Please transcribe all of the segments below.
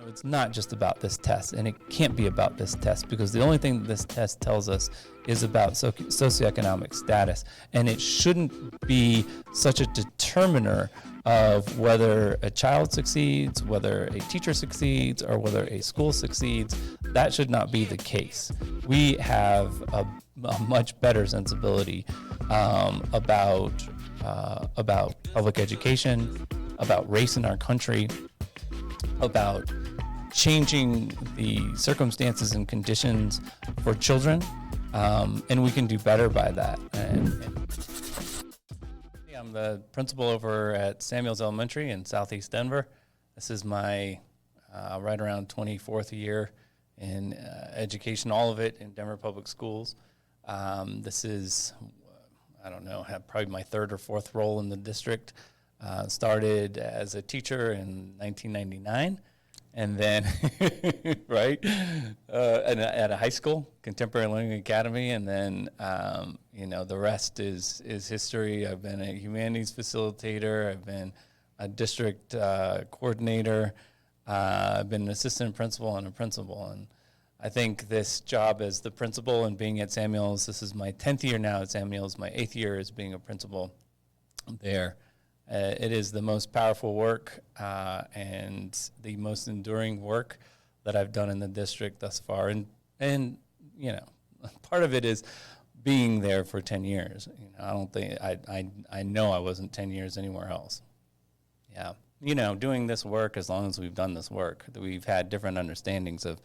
It's not just about this test, and it can't be about this test, because the only thing that this test tells us is about socioeconomic status, and it shouldn't be such a determiner of whether a child succeeds, whether a teacher succeeds, or whether a school succeeds. That should not be the case. We have a much better sensibility about public education, about race in our country, about changing the circumstances and conditions for children, and we can do better by that. I'm the principal over at Samuels Elementary in Southeast Denver. This is my right around 24th year in education, all of it in Denver Public Schools. This is, I don't know, probably my third or fourth role in the district. Started as a teacher in 1999, and then, right, at a high school, Contemporary Learning Academy, and then, the rest is history. I've been a humanities facilitator. I've been a district coordinator. I've been an assistant principal and a principal, and I think this job as the principal and being at Samuels, this is my 10th year now at Samuels. My 8th year as being a principal there. It is the most powerful work and the most enduring work that I've done in the district thus far. And part of it is being there for 10 years. I don't think, I know I wasn't 10 years anywhere else. Yeah. Doing this work, as long as we've done this work, we've had different understandings of,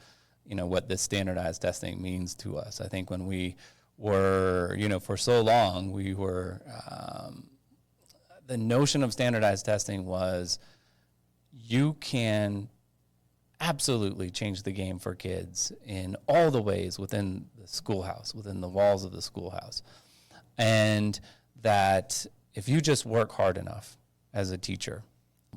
what this standardized testing means to us. I think when we were, for so long, we were, the notion of standardized testing was you can absolutely change the game for kids in all the ways within the schoolhouse, within the walls of the schoolhouse. And that if you just work hard enough as a teacher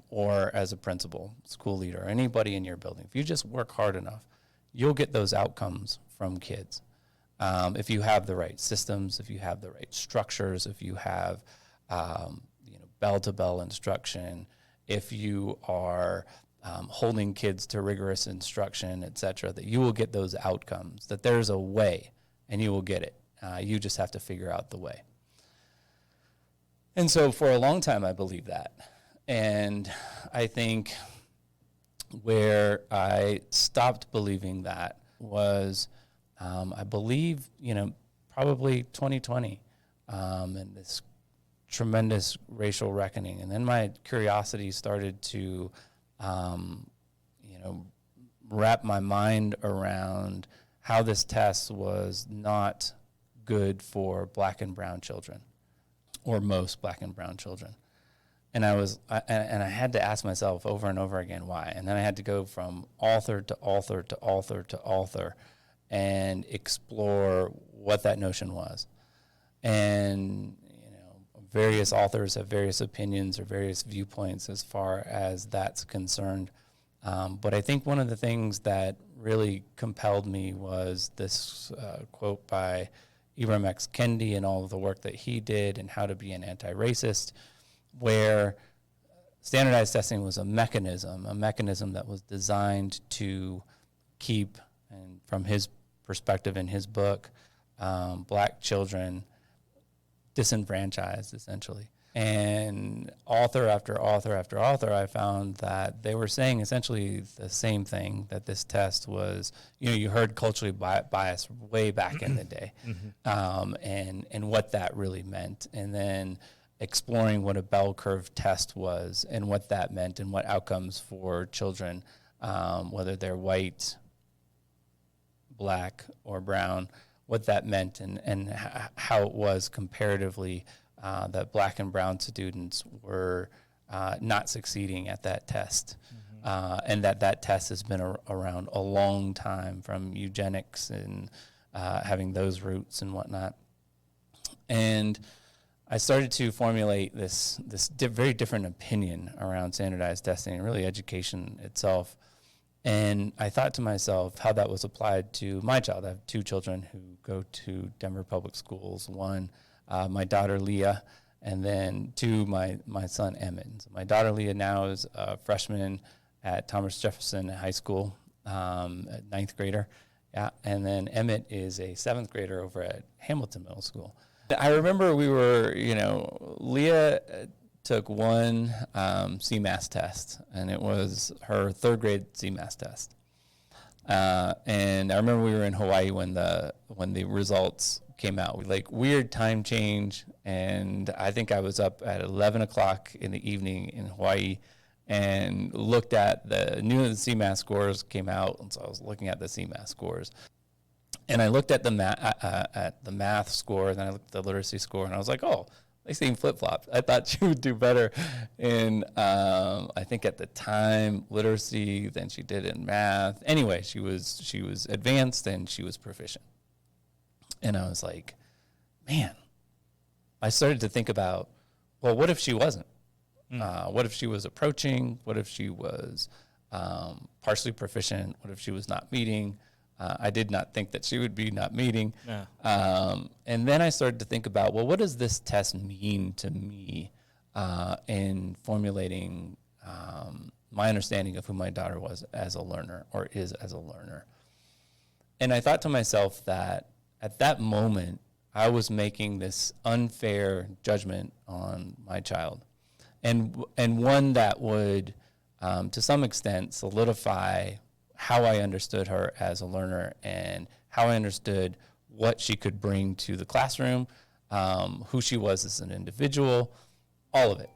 or as a principal, school leader, anybody in your building, if you just work hard enough, you'll get those outcomes from kids. If you have the right systems, if you have the right structures, if you have bell-to-bell instruction, if you are holding kids to rigorous instruction, et cetera, that you will get those outcomes, that there's a way, and you will get it. You just have to figure out the way. And so for a long time, I believed that. And I think where I stopped believing that was, I believe, probably 2020, and this tremendous racial reckoning. And then my curiosity started to, wrap my mind around how this test was not good for black and brown children, or most black and brown children. And I had to ask myself over and over again why. And then I had to go from author to author to author to author and explore what that notion was. And various authors have various opinions or various viewpoints as far as that's concerned. But I think one of the things that really compelled me was this quote by Ibram X. Kendi and all of the work that he did and how to be an anti-racist, where standardized testing was a mechanism that was designed to keep, and from his perspective in his book, black children disenfranchised, essentially. And author after author after author, I found that they were saying essentially the same thing, that this test was, you heard culturally biased way back in the day, and what that really meant. And then exploring what a bell curve test was and what that meant and what outcomes for children, whether they're white, black, or brown, what that meant and how it was comparatively that black and brown students were not succeeding at that test. And that test has been around a long time, from eugenics and having those roots and whatnot. And I started to formulate this very different opinion around standardized testing and really education itself. And I thought to myself how that was applied to my child. I have two children who go to Denver Public Schools. One, my daughter Leah, and then two, my son Emmons. My daughter Leah now is a freshman at Thomas Jefferson High School, a ninth grader. Yeah, and then Emmett is a seventh grader over at Hamilton Middle School. I remember we were, Leah took one CMAS test, and it was her third grade CMAS test. And I remember we were in Hawaii when the results came out. Like, weird time change, and I think I was up at 11 o'clock in the evening in Hawaii and looked at the CMAS scores came out, and so I was looking at the CMAS scores. And I looked at the math score, and then I looked at the literacy score, and I was like, oh, they seem flip-flopped. I thought she would do better in, I think at the time, literacy than she did in math. Anyway, she was advanced, and she was proficient. And I was like, man, I started to think about, well, what if she wasn't? What if she was approaching? What if she was partially proficient? What if she was not meeting? I did not think that she would be not meeting. Yeah. And then I started to think about, well, what does this test mean to me in formulating my understanding of who my daughter was as a learner, or is as a learner? And I thought to myself that at that moment, I was making this unfair judgment on my child, and one that would, to some extent, solidify how I understood her as a learner and how I understood what she could bring to the classroom, who she was as an individual, all of it,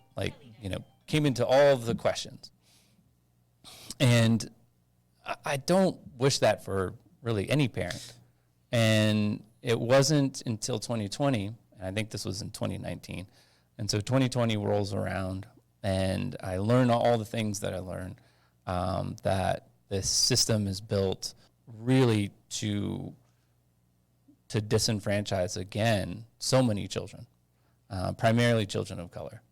came into all of the questions. And I don't wish that for really any parent. And it wasn't until 2020, and I think this was in 2019, and so 2020 rolls around, and I learn all the things that I learned, that this system is built really to disenfranchise, again, so many children, primarily children of color,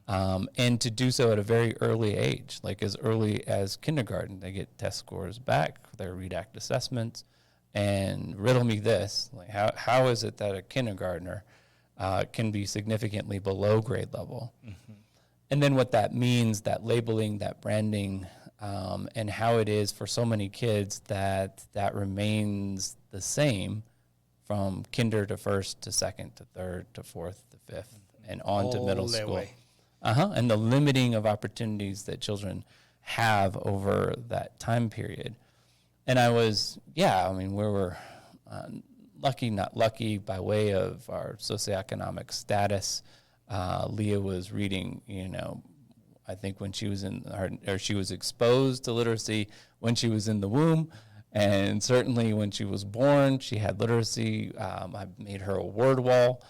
and to do so at a very early age, like as early as kindergarten. They get test scores back, their read act assessments, and riddle me this, like how is it that a kindergartner can be significantly below grade level? Mm-hmm. And then what that means, that labeling, that branding, and how it is for so many kids that remains the same from kinder to first to second to third to fourth to fifth, and on to middle school. And the limiting of opportunities that children have over that time period. And I was, we were lucky, not lucky, by way of our socioeconomic status. Leah was reading, I think when she was she was exposed to literacy when she was in the womb, and certainly when she was born, she had literacy. I made her a word wall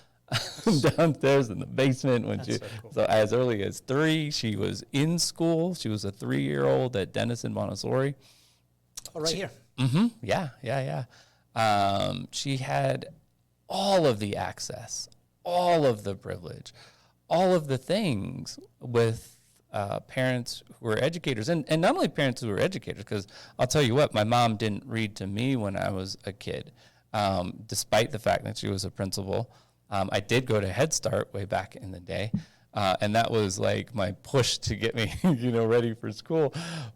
downstairs in the basement when so as early as 3, she was in school. She was a 3-year-old at Denison Montessori. Oh, right here. Mm-hmm. Yeah. She had all of the access, all of the privilege, all of the things with parents who were educators, and not only parents who were educators, because I'll tell you what, my mom didn't read to me when I was a kid, despite the fact that she was a principal. I did go to Head Start way back in the day, and that was like my push to get me, ready for school.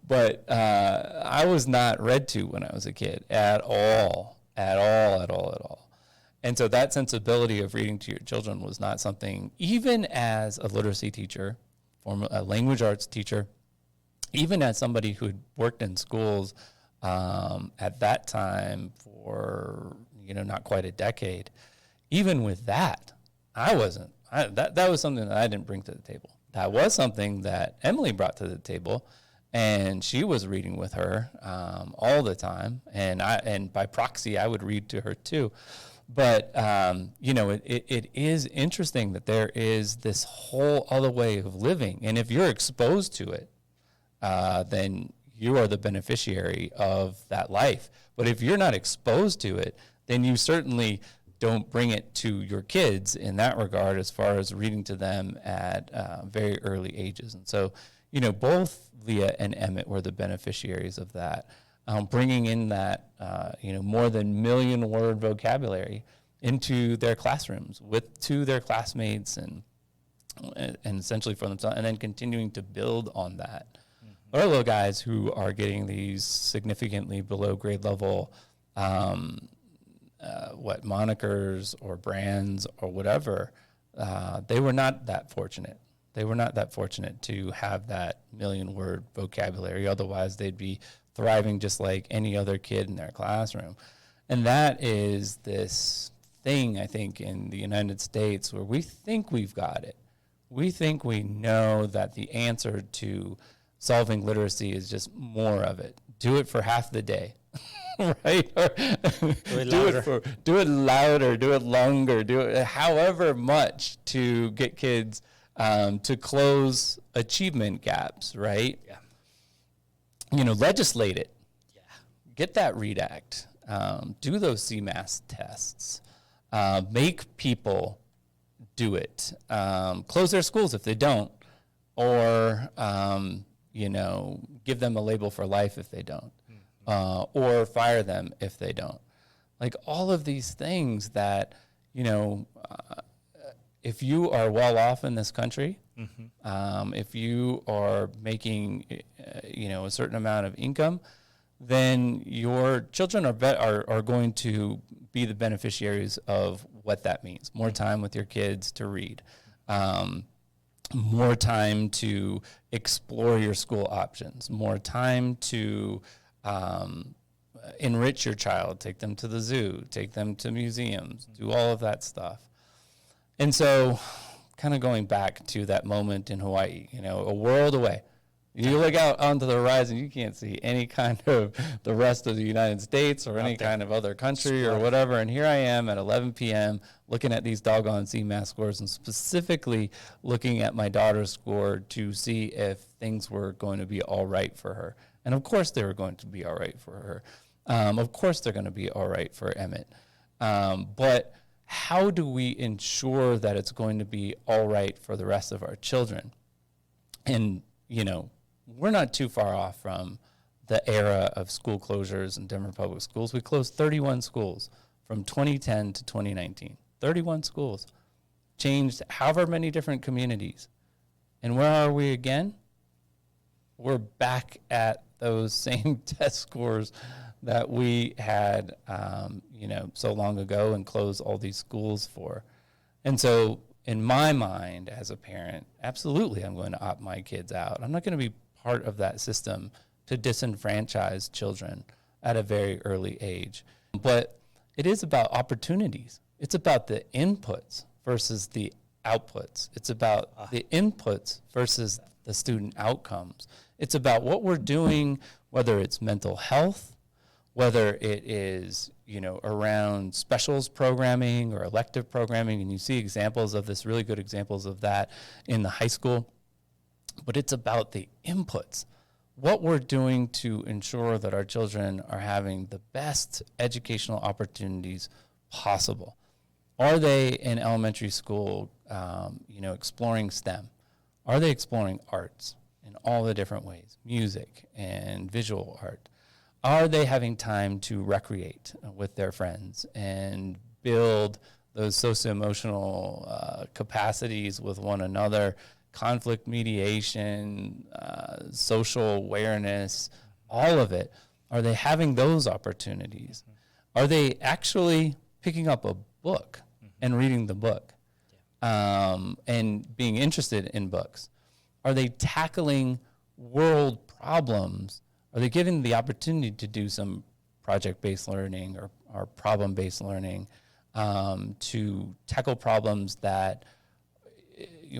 But I was not read to when I was a kid at all. And so that sensibility of reading to your children was not something, even as a literacy teacher, a language arts teacher, even as somebody who had worked in schools at that time for, not quite a decade. Even with that, that was something that I didn't bring to the table. That was something that Emily brought to the table, and she was reading with her all the time, and by proxy, I would read to her too. But it is interesting that there is this whole other way of living, and if you're exposed to it, then you are the beneficiary of that life. But if you're not exposed to it, then you certainly don't bring it to your kids in that regard, as far as reading to them at very early ages. And so, both Leah and Emmett were the beneficiaries of that, bringing in that, more than million-word vocabulary into their classrooms to their classmates and essentially for themselves, and then continuing to build on that. There are little guys who are getting these significantly below grade level, monikers or brands or whatever. They were not that fortunate. They were not that fortunate to have that million-word vocabulary. Otherwise, they'd be thriving just like any other kid in their classroom. And that is this thing, I think, in the United States where we think we've got it. We think we know that the answer to solving literacy is just more of it. Do it for half the day, right? Do it louder, do it longer, do it however much to get kids to close achievement gaps, right? Yeah. Legislate it. Yeah. Get that READ Act. Do those CMAS tests. Make people do it. Close their schools if they don't, or give them a label for life if they don't, or fire them if they don't. Like all of these things that, if you are well off in this country, if you are making, a certain amount of income, then your children are going to be the beneficiaries of what that means. More time with your kids to read, more time to explore your school options, more time to enrich your child, take them to the zoo, take them to museums, do all of that stuff. And so kind of going back to that moment in Hawaii, a world away. You look out onto the horizon, you can't see any kind of the rest of the United States or any kind of other country or whatever. And here I am at 11 p.m. looking at these doggone CMAS scores and specifically looking at my daughter's score to see if things were going to be all right for her. And of course they were going to be all right for her. Of course they're going to be all right for Emmett. But how do we ensure that it's going to be all right for the rest of our children? And, we're not too far off from the era of school closures in Denver Public Schools. We closed 31 schools from 2010 to 2019. 31 schools. Changed however many different communities. And where are we again? We're back at those same test scores that we had, so long ago and closed all these schools for. And so in my mind as a parent, absolutely I'm going to opt my kids out. I'm not going to be part of that system to disenfranchise children at a very early age. But it is about opportunities. It's about the inputs versus the outputs. It's about the inputs versus the student outcomes. It's about what we're doing, whether it's mental health, whether it is, around specials programming or elective programming, and you see examples of this, really good examples of that in the high school. But it's about the inputs, what we're doing to ensure that our children are having the best educational opportunities possible. Are they in elementary school, exploring STEM? Are they exploring arts in all the different ways, music and visual art? Are they having time to recreate with their friends and build those socio-emotional capacities with one another, conflict mediation, social awareness, all of it? Are they having those opportunities? Are they actually picking up a book and reading the book and being interested in books? Are they tackling world problems? Are they given the opportunity to do some project-based learning or problem-based learning to tackle problems that,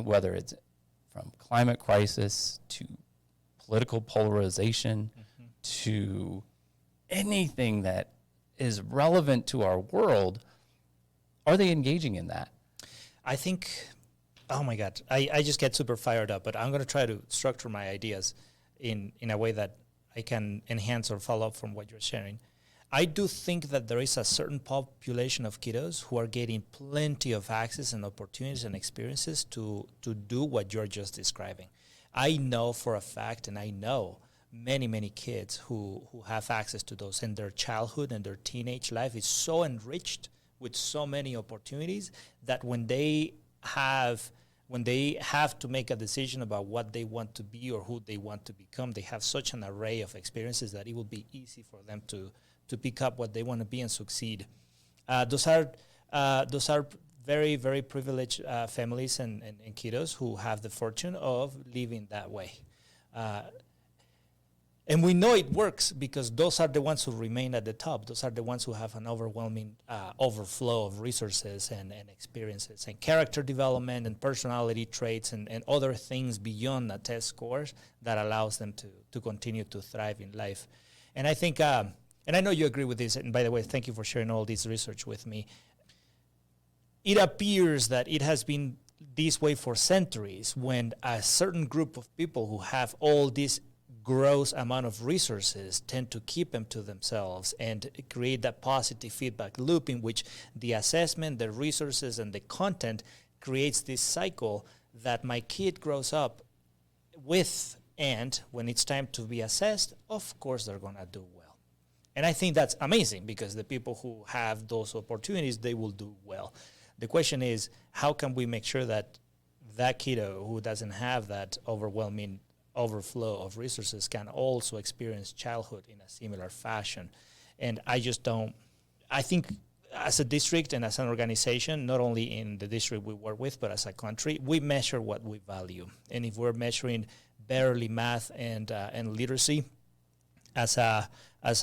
whether it's from climate crisis to political polarization to anything that is relevant to our world, are they engaging in that? I think, oh my God, I just get super fired up, but I'm going to try to structure my ideas in a way that I can enhance or follow up from what you're sharing. I do think that there is a certain population of kiddos who are getting plenty of access and opportunities and experiences to do what you're just describing. I know for a fact, and I know many kids who have access to those, and their childhood and their teenage life is so enriched with so many opportunities that when they have when they have to make a decision about what they want to be or who they want to become, they have such an array of experiences that it will be easy for them to pick up what they want to be and succeed. Those are very, very privileged families and kiddos who have the fortune of living that way. And we know it works because those are the ones who remain at the top. Those are the ones who have an overwhelming overflow of resources and experiences and character development and personality traits and other things beyond the test scores that allows them to continue to thrive in life. And I think, and I know you agree with this, and by the way, thank you for sharing all this research with me. It appears that it has been this way for centuries when a certain group of people who have all this gross amount of resources tend to keep them to themselves and create that positive feedback loop in which the assessment, the resources, and the content creates this cycle that my kid grows up with, and when it's time to be assessed, of course they're going to do well. And I think that's amazing because the people who have those opportunities, they will do well. The question is, how can we make sure that that kiddo who doesn't have that overwhelming overflow of resources can also experience childhood in a similar fashion? And I think as a district and as an organization, not only in the district we work with, but as a country, we measure what we value. And if we're measuring barely math and literacy as a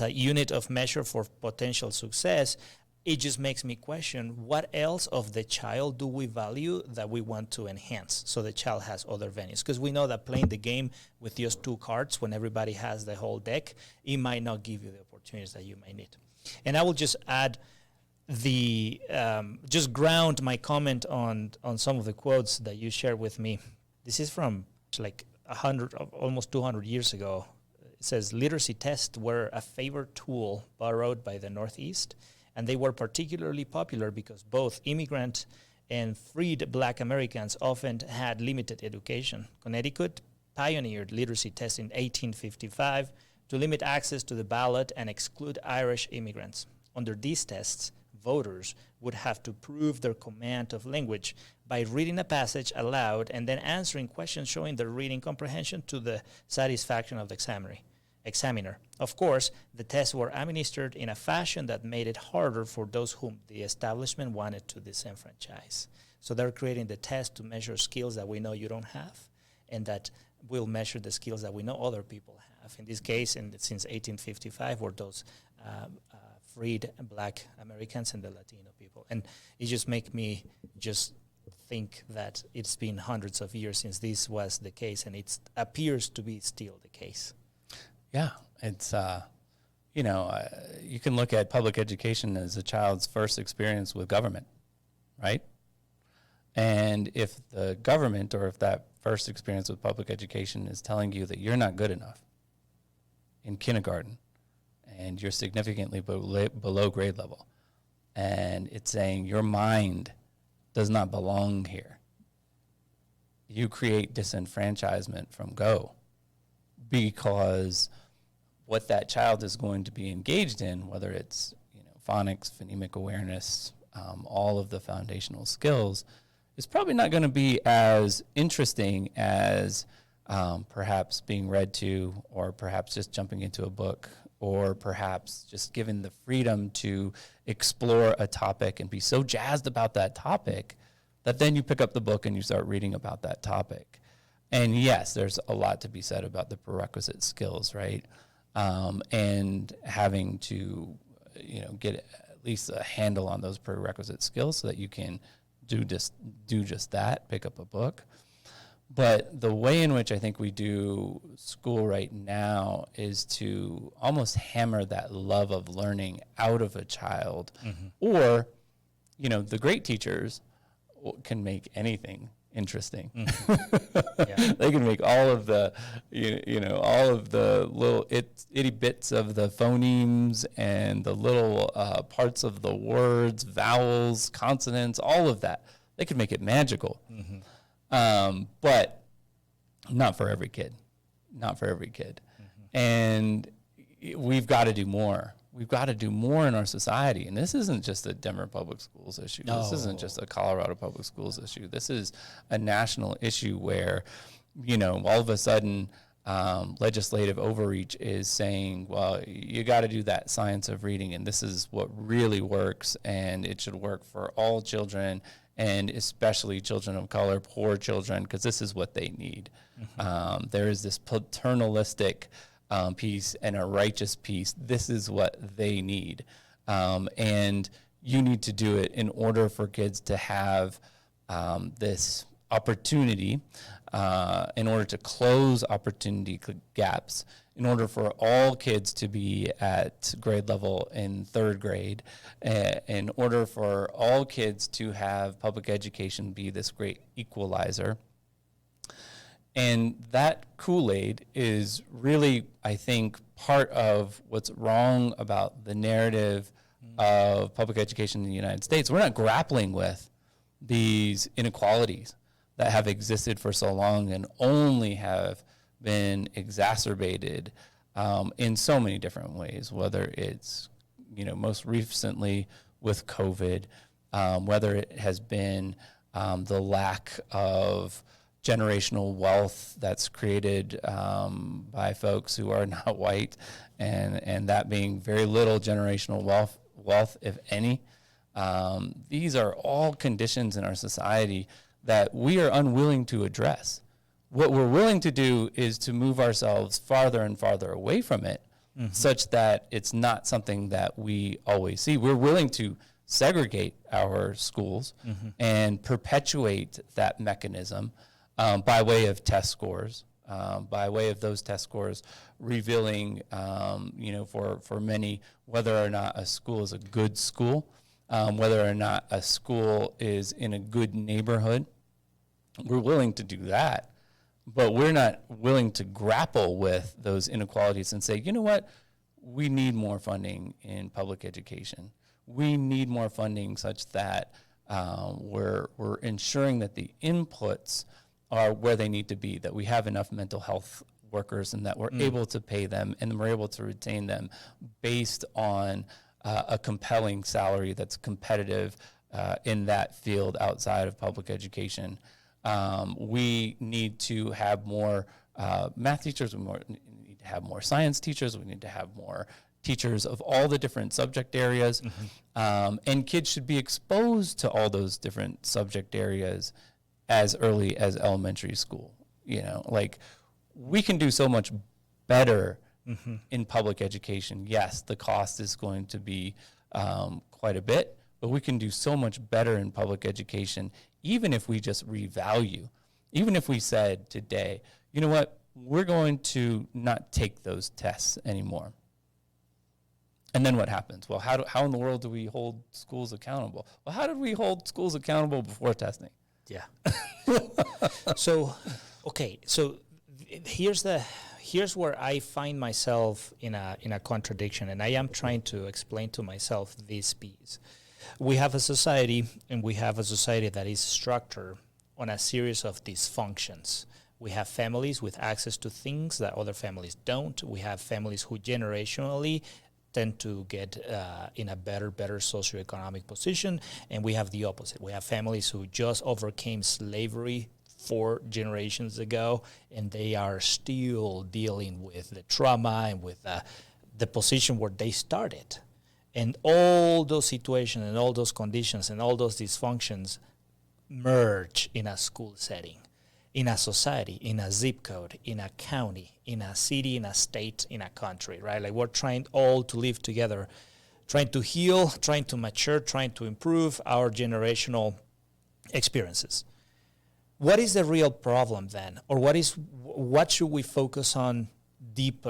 unit of measure for potential success, it just makes me question what else of the child do we value that we want to enhance so the child has other venues. Because we know that playing the game with just 2 cards when everybody has the whole deck, it might not give you the opportunities that you might need. And I will just add just ground my comment on some of the quotes that you shared with me. This is from like 100, almost 200 years ago. It says, literacy tests were a favored tool borrowed by the Northeast, and they were particularly popular because both immigrant and freed Black Americans often had limited education. Connecticut pioneered literacy tests in 1855 to limit access to the ballot and exclude Irish immigrants. Under these tests, voters would have to prove their command of language by reading a passage aloud and then answering questions showing their reading comprehension to the satisfaction of the examiner. Of course, the tests were administered in a fashion that made it harder for those whom the establishment wanted to disenfranchise. So they're creating the test to measure skills that we know you don't have, and that will measure the skills that we know other people have. In this case, since 1855, were those freed Black Americans and the Latino people. And it just makes me just think that it's been hundreds of years since this was the case, and it appears to be still the case. Yeah, it's, you can look at public education as a child's first experience with government, right? And if the government, or if that first experience with public education is telling you that you're not good enough in kindergarten and you're significantly below grade level, and it's saying your mind does not belong here, you create disenfranchisement from go, because what that child is going to be engaged in, whether it's phonics, phonemic awareness, all of the foundational skills, is probably not going to be as interesting as perhaps being read to, or perhaps just jumping into a book, or perhaps just given the freedom to explore a topic and be so jazzed about that topic that then you pick up the book and you start reading about that topic. And yes, there's a lot to be said about the prerequisite skills, right? And having to, get at least a handle on those prerequisite skills so that you can do just that, pick up a book. But the way in which I think we do school right now is to almost hammer that love of learning out of a child. Mm-hmm. Or, the great teachers can make anything interesting. Mm-hmm. Yeah. They can make all of the, all of the little itty bits of the phonemes and the little parts of the words, vowels, consonants, all of that. They can make it magical. Mm-hmm. But not for every kid. Mm-hmm. And we've got to do more. we've got to do more in our society. And this isn't just a Denver Public Schools issue. No. This isn't just a Colorado Public Schools issue. This is a national issue where, all of a sudden, legislative overreach is saying, well, you got to do that science of reading, and this is what really works, and it should work for all children, and especially children of color, poor children, because this is what they need. There is this paternalistic piece and a righteous piece. This is what they need. And you need to do it in order for kids to have this opportunity, in order to close opportunity gaps, in order for all kids to be at grade level in third grade, in order for all kids to have public education be this great equalizer. And that Kool-Aid is really, I think, part of what's wrong about the narrative of public education in the United States. We're not grappling with these inequalities that have existed for so long and only have been exacerbated in so many different ways, whether it's, most recently with COVID, whether it has been the lack of generational wealth that's created by folks who are not white, and that being very little generational wealth, if any. These are all conditions in our society that we are unwilling to address. What we're willing to do is to move ourselves farther and farther away from it, such that it's not something that we always see. We're willing to segregate our schools and perpetuate that mechanism by way of test scores, by way of those test scores revealing, for many, whether or not a school is a good school, whether or not a school is in a good neighborhood. We're willing to do that, but we're not willing to grapple with those inequalities and say, you know what, we need more funding in public education. We need more funding such that we're ensuring that the inputs are where they need to be, that we have enough mental health workers and that we're able to pay them and we're able to retain them based on a compelling salary that's competitive in that field outside of public education. We need to have more math teachers, we need to have more science teachers, we need to have more teachers of all the different subject areas, and kids should be exposed to all those different subject areas as early as elementary school. We can do so much better in public education. Yes, the cost is going to be quite a bit, but we can do so much better in public education, even if we just revalue, even if we said today, you know what, we're going to not take those tests anymore. And then what happens? Well, how in the world do we hold schools accountable? Well, how did we hold schools accountable before testing? Yeah. So here's where I find myself in a contradiction, and I am trying to explain to myself this piece. We have a society, and we have a society that is structured on a series of dysfunctions. We have families with access to things that other families don't. We have families who generationally tend to get in a better socioeconomic position, and we have the opposite. We have families who just overcame slavery 4 generations ago, and they are still dealing with the trauma and with the position where they started. And all those situations and all those conditions and all those dysfunctions merge in a school setting, in a society, in a zip code, in a county, in a city, in a state, in a country, right? Like we're trying all to live together, trying to heal, trying to mature, trying to improve our generational experiences. What is the real problem then? Or what should we focus on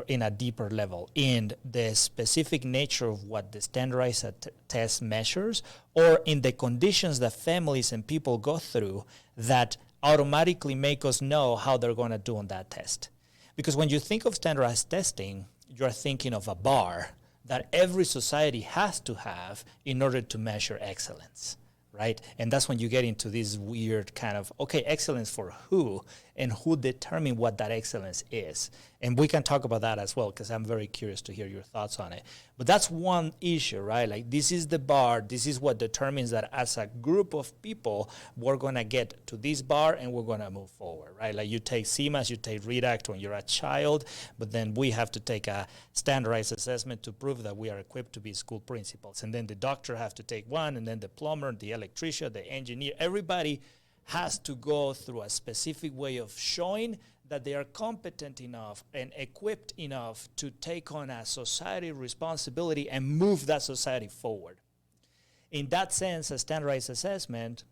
in a deeper level, in the specific nature of what the standardized test measures, or in the conditions that families and people go through that automatically make us know how they're going to do on that test? Because when you think of standardized testing, you're thinking of a bar that every society has to have in order to measure excellence, right? And that's when you get into this weird kind of, okay, excellence for who? and who determine what that excellence is. And we can talk about that as well, because I'm very curious to hear your thoughts on it. But that's one issue, right? Like, this is the bar. This is what determines that as a group of people, we're going to get to this bar and we're going to move forward, right? Like, you take CMAS, you take REDACT when you're a child, but then we have to take a standardized assessment to prove that we are equipped to be school principals. And then the doctor have to take one, and then the plumber, the electrician, the engineer, everybody has to go through a specific way of showing that they are competent enough and equipped enough to take on a society responsibility and move that society forward. In that sense, a standardized assessment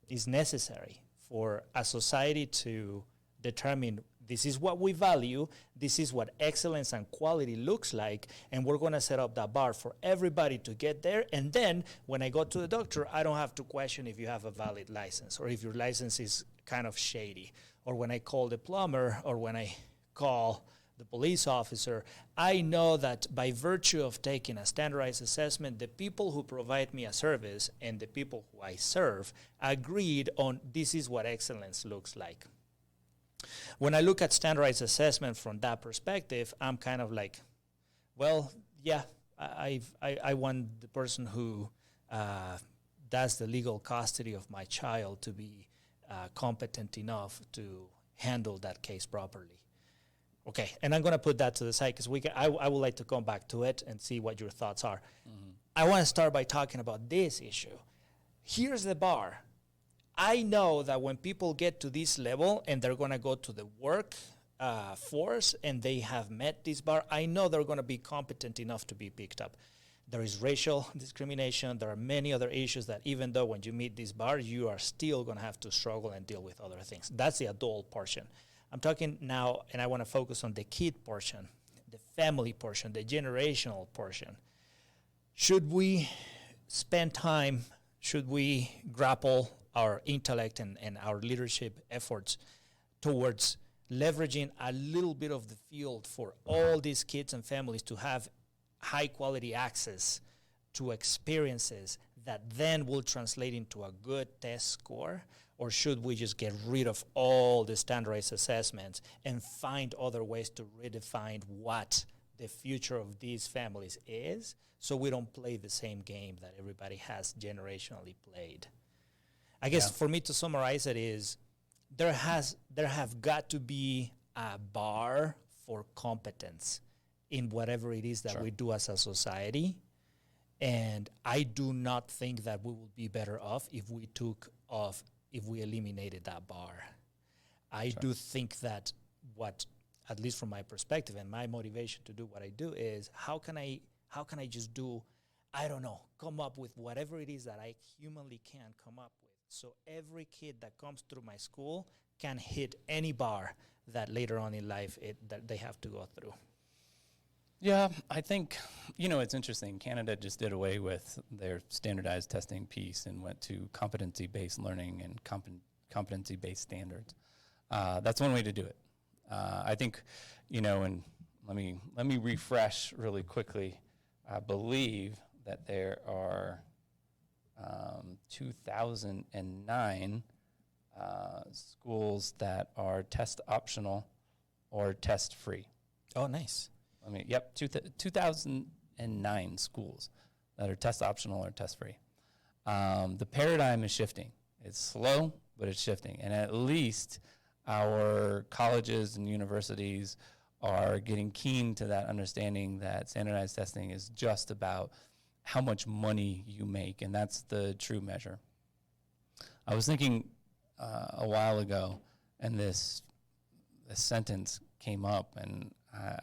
is necessary for a society to determine this is what we value, this is what excellence and quality looks like, and we're going to set up that bar for everybody to get there. And then when I go to the doctor, I don't have to question if you have a valid license or if your license is kind of shady. Or when I call the plumber or when I call the police officer, I know that by virtue of taking a standardized assessment, the people who provide me a service and the people who I serve agreed on this is what excellence looks like. When I look at standardized assessment from that perspective, I'm kind of like, well, yeah, I want the person who does the legal custody of my child to be competent enough to handle that case properly. Okay, and I'm going to put that to the side because I would like to come back to it and see what your thoughts are. Mm-hmm. I want to start by talking about this issue. Here's the bar. I know that when people get to this level and they're going to go to the work force and they have met this bar, I know they're going to be competent enough to be picked up. There is racial discrimination. There are many other issues that even though when you meet this bar, you are still going to have to struggle and deal with other things. That's the adult portion. I'm talking now, and I want to focus on the kid portion, the family portion, the generational portion. Should we spend time, should we grapple our intellect and our leadership efforts towards leveraging a little bit of the field for all these kids and families to have high quality access to experiences that then will translate into a good test score? Or should we just get rid of all the standardized assessments and find other ways to redefine what the future of these families is so we don't play the same game that everybody has generationally played? I guess for me to summarize it is there have got to be a bar for competence in whatever it is that we do as a society. And I do not think that we would be better off if we eliminated that bar. I do think that what, at least from my perspective and my motivation to do what I do is how can I just do, I don't know, come up with whatever it is that I humanly can come up with. So every kid that comes through my school can hit any bar that later on in life that they have to go through. Yeah, I think, it's interesting. Canada just did away with their standardized testing piece and went to competency-based learning and competency-based standards. That's one way to do it. I think, and let me refresh really quickly. I believe that there are 2009 schools that are test optional or test free. Oh, nice. 2009 schools that are test optional or test free. The paradigm is shifting. It's slow, but it's shifting. And at least our colleges and universities are getting keen to that understanding that standardized testing is just about how much money you make, and that's the true measure. I was thinking a while ago, and this sentence came up, and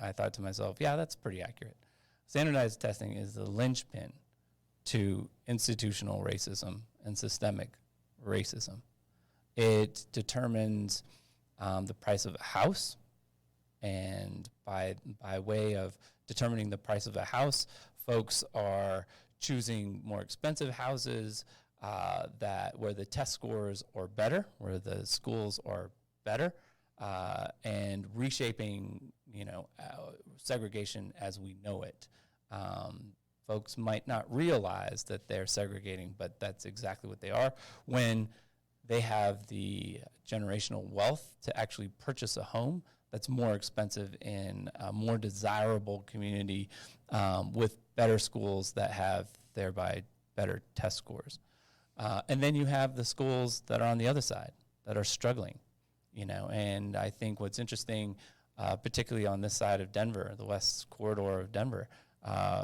I thought to myself, yeah, that's pretty accurate. Standardized testing is the linchpin to institutional racism and systemic racism. It determines the price of a house, and by way of determining the price of a house, folks are choosing more expensive houses where the test scores are better, where the schools are better, and reshaping, segregation as we know it. Folks might not realize that they're segregating, but that's exactly what they are when they have the generational wealth to actually purchase a home that's more expensive in a more desirable community with better schools that have thereby better test scores. And then you have the schools that are on the other side that are struggling, and I think what's interesting, particularly on this side of Denver, the west corridor of Denver,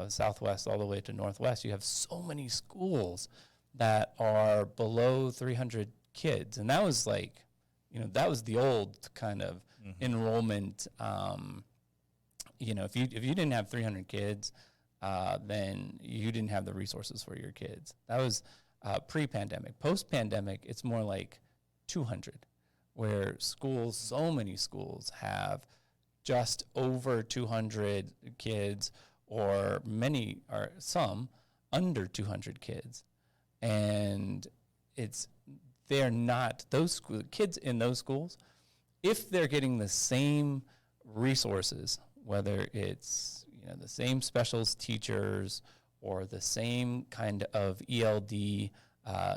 southwest all the way to northwest, you have so many schools that are below 300 kids. And that was like, that was the old kind of enrollment. If you didn't have 300 kids, then you didn't have the resources for your kids. That was pre-pandemic. Post-pandemic, it's more like 200, where so many schools have just over 200 kids, or some under 200 kids. And they're not, those kids in those schools, if they're getting the same resources, whether it's the same specials teachers or the same kind of ELD,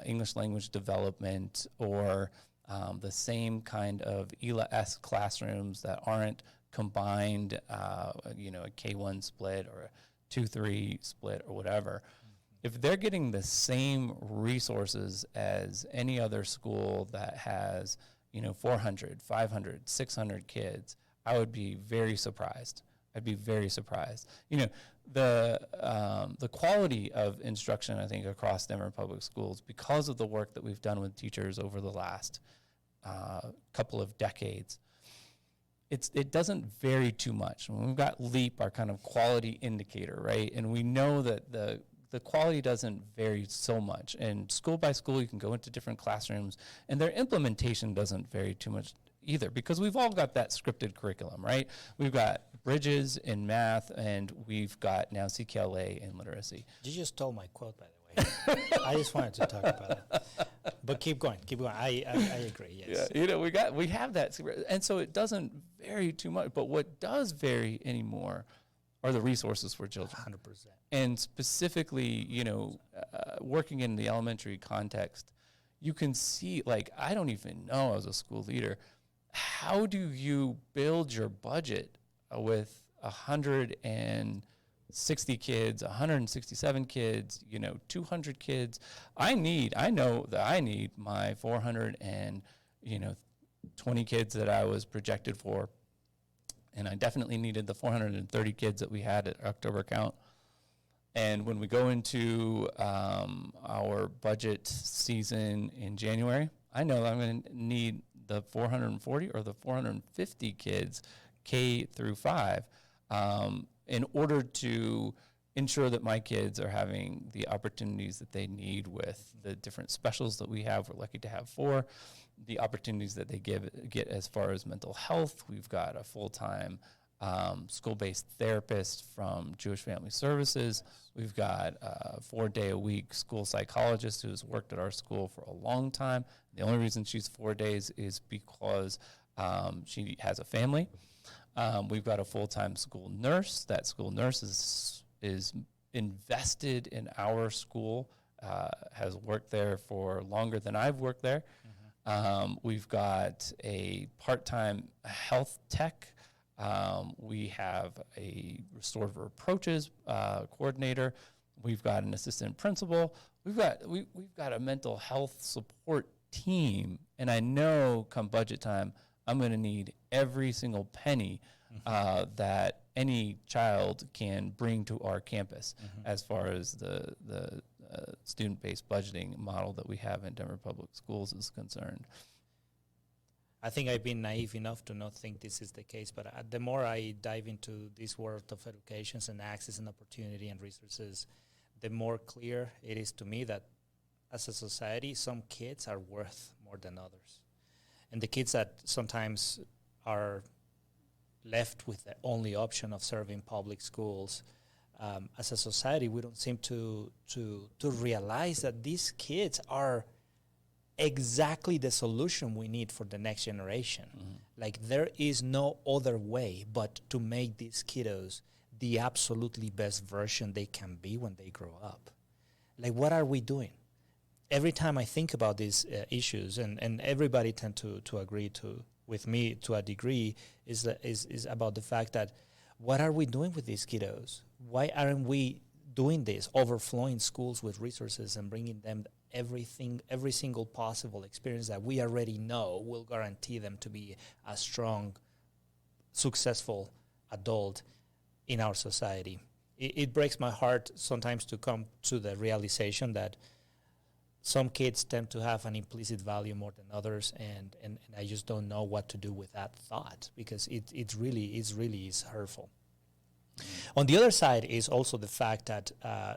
English language development, or the same kind of ELA-esque classrooms that aren't combined, a K1 split or a 2-3 split or whatever. If they're getting the same resources as any other school that has, 400, 500, 600 kids, I would be very surprised. I'd be very surprised. The quality of instruction, I think, across Denver Public Schools, because of the work that we've done with teachers over the last couple of decades, it doesn't vary too much. We've got LEAP, our kind of quality indicator, right? And we know that the quality doesn't vary so much. And school by school, you can go into different classrooms, and their implementation doesn't vary too much either, because we've all got that scripted curriculum, right? We've got Bridges in math, and we've got now CKLA in literacy. You just stole my quote, by the way. I just wanted to talk about it. But keep going. I agree, yes. Yeah, we have that. And so it doesn't vary too much. But what does vary anymore are the resources for children. 100%. And specifically, working in the elementary context, you can see, I don't even know as a school leader, how do you build your budget with 160 kids, 167 kids, 200 kids? I know that I need my 420 kids that I was projected for. And I definitely needed the 430 kids that we had at October count. And when we go into our budget season in January, I know I'm going to need the 440 or the 450 kids, K through 5, in order to ensure that my kids are having the opportunities that they need with the different specials that we have. We're lucky to have 4. The opportunities that they get as far as mental health. We've got a full-time school-based therapist from Jewish Family Services. We've got a 4-day-a-week school psychologist who's worked at our school for a long time. The only reason she's 4 days is because she has a family. We've got a full-time school nurse. That school nurse is invested in our school, has worked there for longer than I've worked there. We've got a part-time health tech. We have a restorative approaches coordinator. We've got an assistant principal. We've got a mental health support team. And I know come budget time, I'm going to need every single penny that any child can bring to our campus as far as the student-based budgeting model that we have in Denver Public Schools is concerned. I think I've been naive enough to not think this is the case, but the more I dive into this world of education and access and opportunity and resources, the more clear it is to me that as a society, some kids are worth more than others. And the kids that sometimes are left with the only option of serving public schools, as a society, we don't seem to realize that these kids are exactly the solution we need for the next generation. Like, there is no other way but to make these kiddos the absolutely best version they can be when they grow up. Like, what are we doing? every time I think about these issues, and everybody tend to agree with me to a degree, is about the fact that what are we doing with these kiddos? Why aren't we doing this, overflowing schools with resources and bringing them every single possible experience that we already know will guarantee them to be a strong, successful adult in our society? It breaks my heart sometimes to come to the realization that some kids tend to have an implicit value more than others, and I just don't know what to do with that thought, because it really is hurtful. On the other side is also the fact that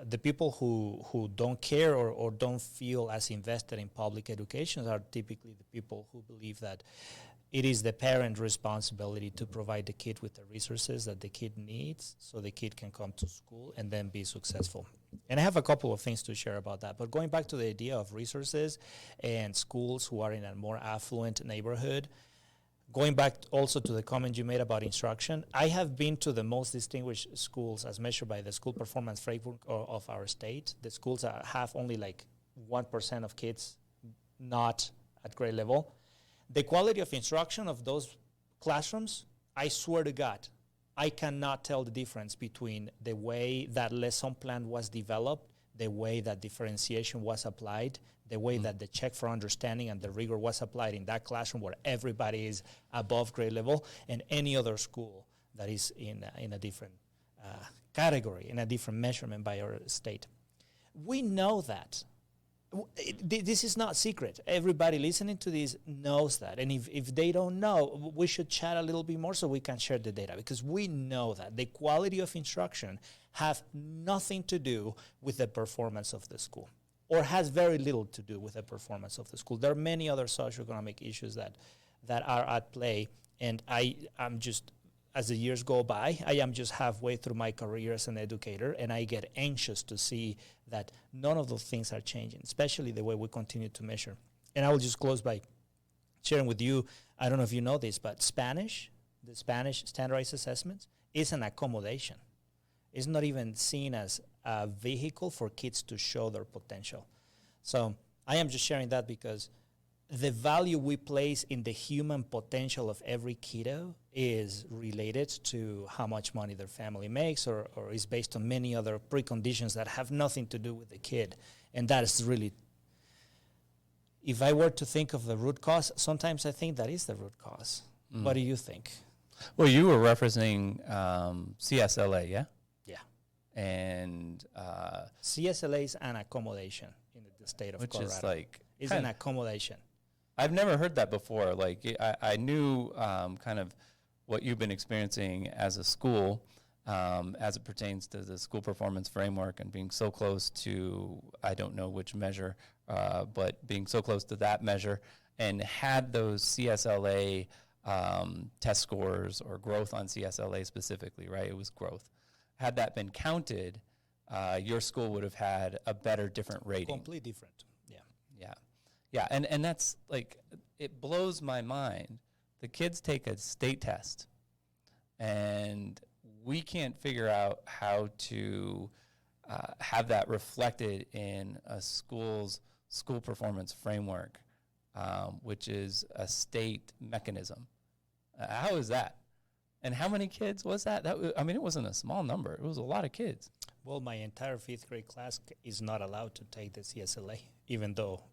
the people who don't care or don't feel as invested in public education are typically the people who believe that it is the parent responsibility to provide the kid with the resources that the kid needs so the kid can come to school and then be successful. And I have a couple of things to share about that. But going back to the idea of resources and schools who are in a more affluent neighborhood, going back also to the comment you made about instruction, I have been to the most distinguished schools as measured by the school performance framework of our state. The schools that have only like 1% of kids not at grade level. The quality of instruction of those classrooms, I swear to God, I cannot tell the difference between the way that lesson plan was developed, the way that differentiation was applied, the way that the check for understanding and the rigor was applied in that classroom where everybody is above grade level, and any other school that is in a different category, in a different measurement by our state. We know that. This is not secret. Everybody listening to this knows that. And if they don't know, we should chat a little bit more so we can share the data, because we know that the quality of instruction have nothing to do with the performance of the school, or has very little to do with the performance of the school. There are many other socioeconomic issues that are at play, and I'm just, as the years go by, I am just halfway through my career as an educator, and I get anxious to see that none of those things are changing, especially the way we continue to measure. And I will just close by sharing with you, I don't know if you know this, but Spanish, the Spanish standardized assessments, is an accommodation. It's not even seen as a vehicle for kids to show their potential. So I am just sharing that because the value we place in the human potential of every kiddo is related to how much money their family makes, or is based on many other preconditions that have nothing to do with the kid. And that is really, if I were to think of the root cause, sometimes I think that is the root cause. What do you think? Well, you were referencing CSLA, yeah? Yeah. And CSLA is an accommodation in the state of Colorado. Which is like... It's an accommodation. I've never heard that before. Like, I knew kind of what you've been experiencing as a school as it pertains to the school performance framework and being so close to, I don't know which measure, but being so close to that measure, and had those CSLA test scores or growth on CSLA specifically, right? It was growth. Had that been counted, your school would have had a better, different rating. Completely different. Yeah, and that's like, it blows my mind. The kids take a state test, and we can't figure out how to have that reflected in a school's school performance framework, which is a state mechanism. How is that? And how many kids was that? I mean, it wasn't a small number. It was a lot of kids. Well, my entire 5th grade class is not allowed to take the CSLA, even though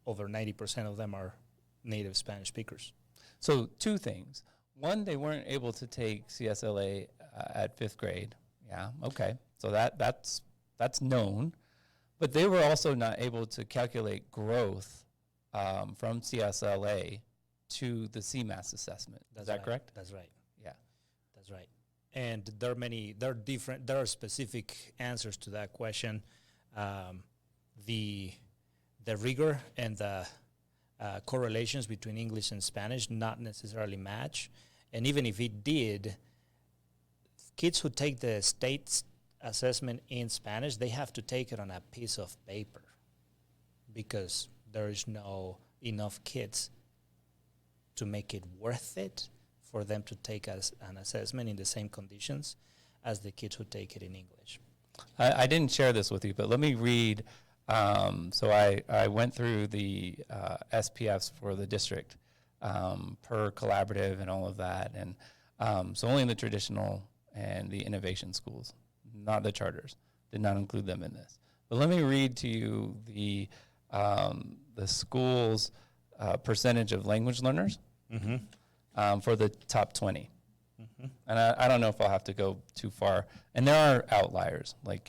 over 90% of them are native Spanish speakers. So 2 things. One, they weren't able to take CSLA at 5th grade. Yeah, okay. So that's known. But they were also not able to calculate growth from CSLA to the CMAS assessment. Is that correct? That's right. Yeah. That's right. And there are specific answers to that question. The rigor and the correlations between English and Spanish not necessarily match. And even if it did, kids who take the state assessment in Spanish, they have to take it on a piece of paper because there is no enough kids to make it worth it for them to take an assessment in the same conditions as the kids who take it in English. I didn't share this with you, but let me read So I went through the SPFs for the district per collaborative and all of that. And so only the traditional and the innovation schools, not the charters, did not include them in this. But let me read to you the school's percentage of language learners for the top 20. And I don't know if I'll have to go too far. And there are outliers, like,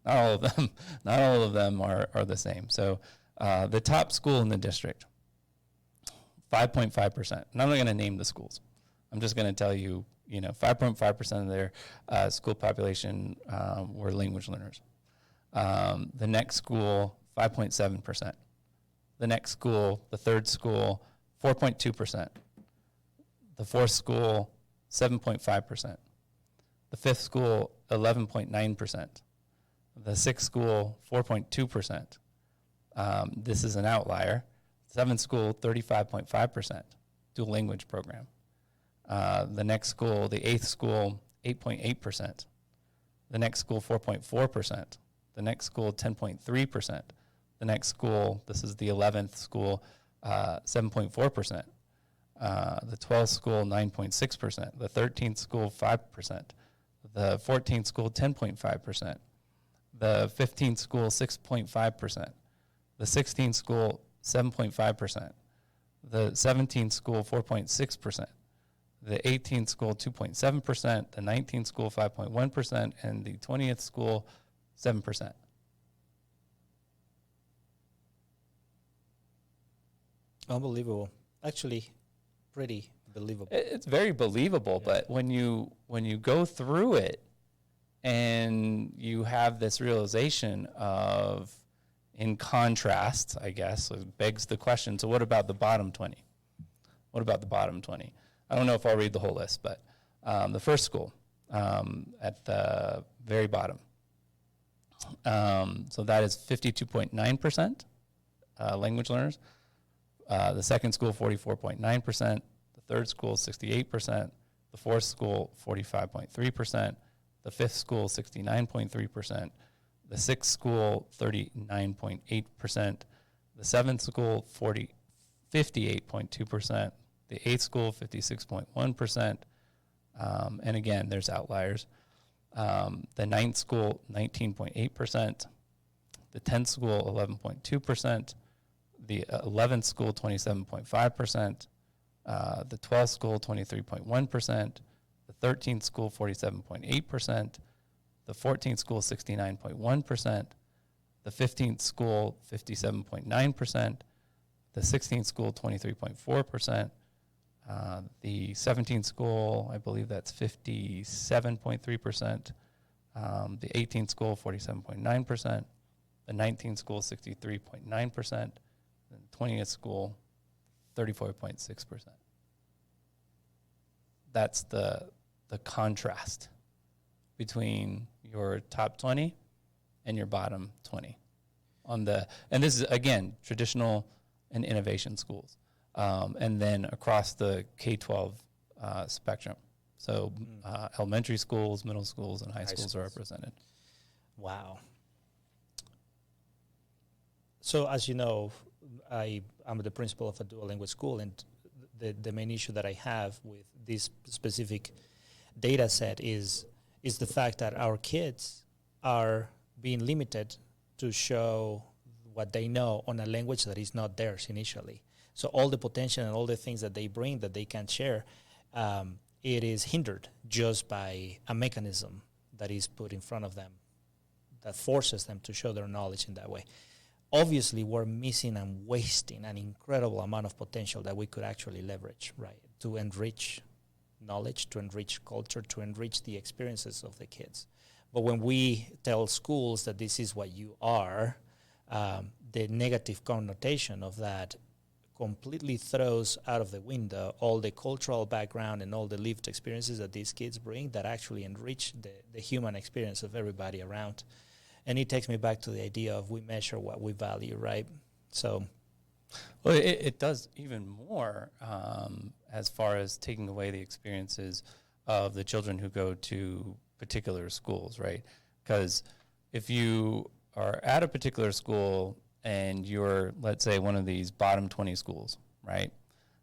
not all of them are the same. So the top school in the district, 5.5%. And I'm not going to name the schools. I'm just going to tell you, 5.5% of their school population were language learners. The next school, 5.7%. The next school, the third school, 4.2%. The fourth school, 7.5%. The fifth school, 11.9%. The sixth school, 4.2%. This is an outlier. Seventh school, 35.5% dual language program. The next school, the eighth school, 8.8%. The next school, 4.4%. The next school, 10.3%. The next school, this is the 11th school, 7.4%. The 12th school, 9.6%. The 13th school, 5%. The 14th school, 10.5%. The 15th school, 6.5%. The 16th school, 7.5%. The 17th school, 4.6%. The 18th school, 2.7%. The 19th school, 5.1%. And the 20th school, 7%. Unbelievable. Actually, pretty believable. It's very believable, Yeah. but when you go through it and you have this realization of, in contrast, I guess, it begs the question, so what about the bottom 20? What about the bottom 20? I don't know if I'll read the whole list, but the first school at the very bottom. So that is 52.9% language learners. The second school, 44.9%. The third school, 68%. The fourth school, 45.3%. The fifth school, 69.3%. The sixth school, 39.8%. The seventh school, 58.2%. The eighth school, 56.1%. And again, there's outliers. The ninth school, 19.8%. The 10th school, 11.2%. The 11th school, 27.5%. The 12th school, 23.1%. The 13th school, 47.8%. The 14th school, 69.1%. The 15th school, 57.9%. The 16th school, 23.4%. The 17th school, I believe that's 57.3%. The 18th school, 47.9%. The 19th school, 63.9%. The 20th school, 34.6%. That's the contrast between your top 20 and your bottom 20 and this is again traditional and innovation schools, and then across the K-12 spectrum. So elementary schools, middle schools, and high schools are represented. Wow. So as you know, I'm the principal of a dual language school, and the main issue that I have with this specific data set is the fact that our kids are being limited to show what they know on a language that is not theirs initially. So all the potential and all the things that they bring that they can share, it is hindered just by a mechanism that is put in front of them that forces them to show their knowledge in that way. Obviously, we're missing and wasting an incredible amount of potential that we could actually leverage, right, to enrich knowledge, to enrich culture, to enrich the experiences of the kids. But when we tell schools that this is what you are, the negative connotation of that completely throws out of the window all the cultural background and all the lived experiences that these kids bring that actually enrich the human experience of everybody around. And it takes me back to the idea of we measure what we value, right? So, well, it does even more as far as taking away the experiences of the children who go to particular schools, right? Because if you are at a particular school and you're, let's say, one of these bottom 20 schools, right?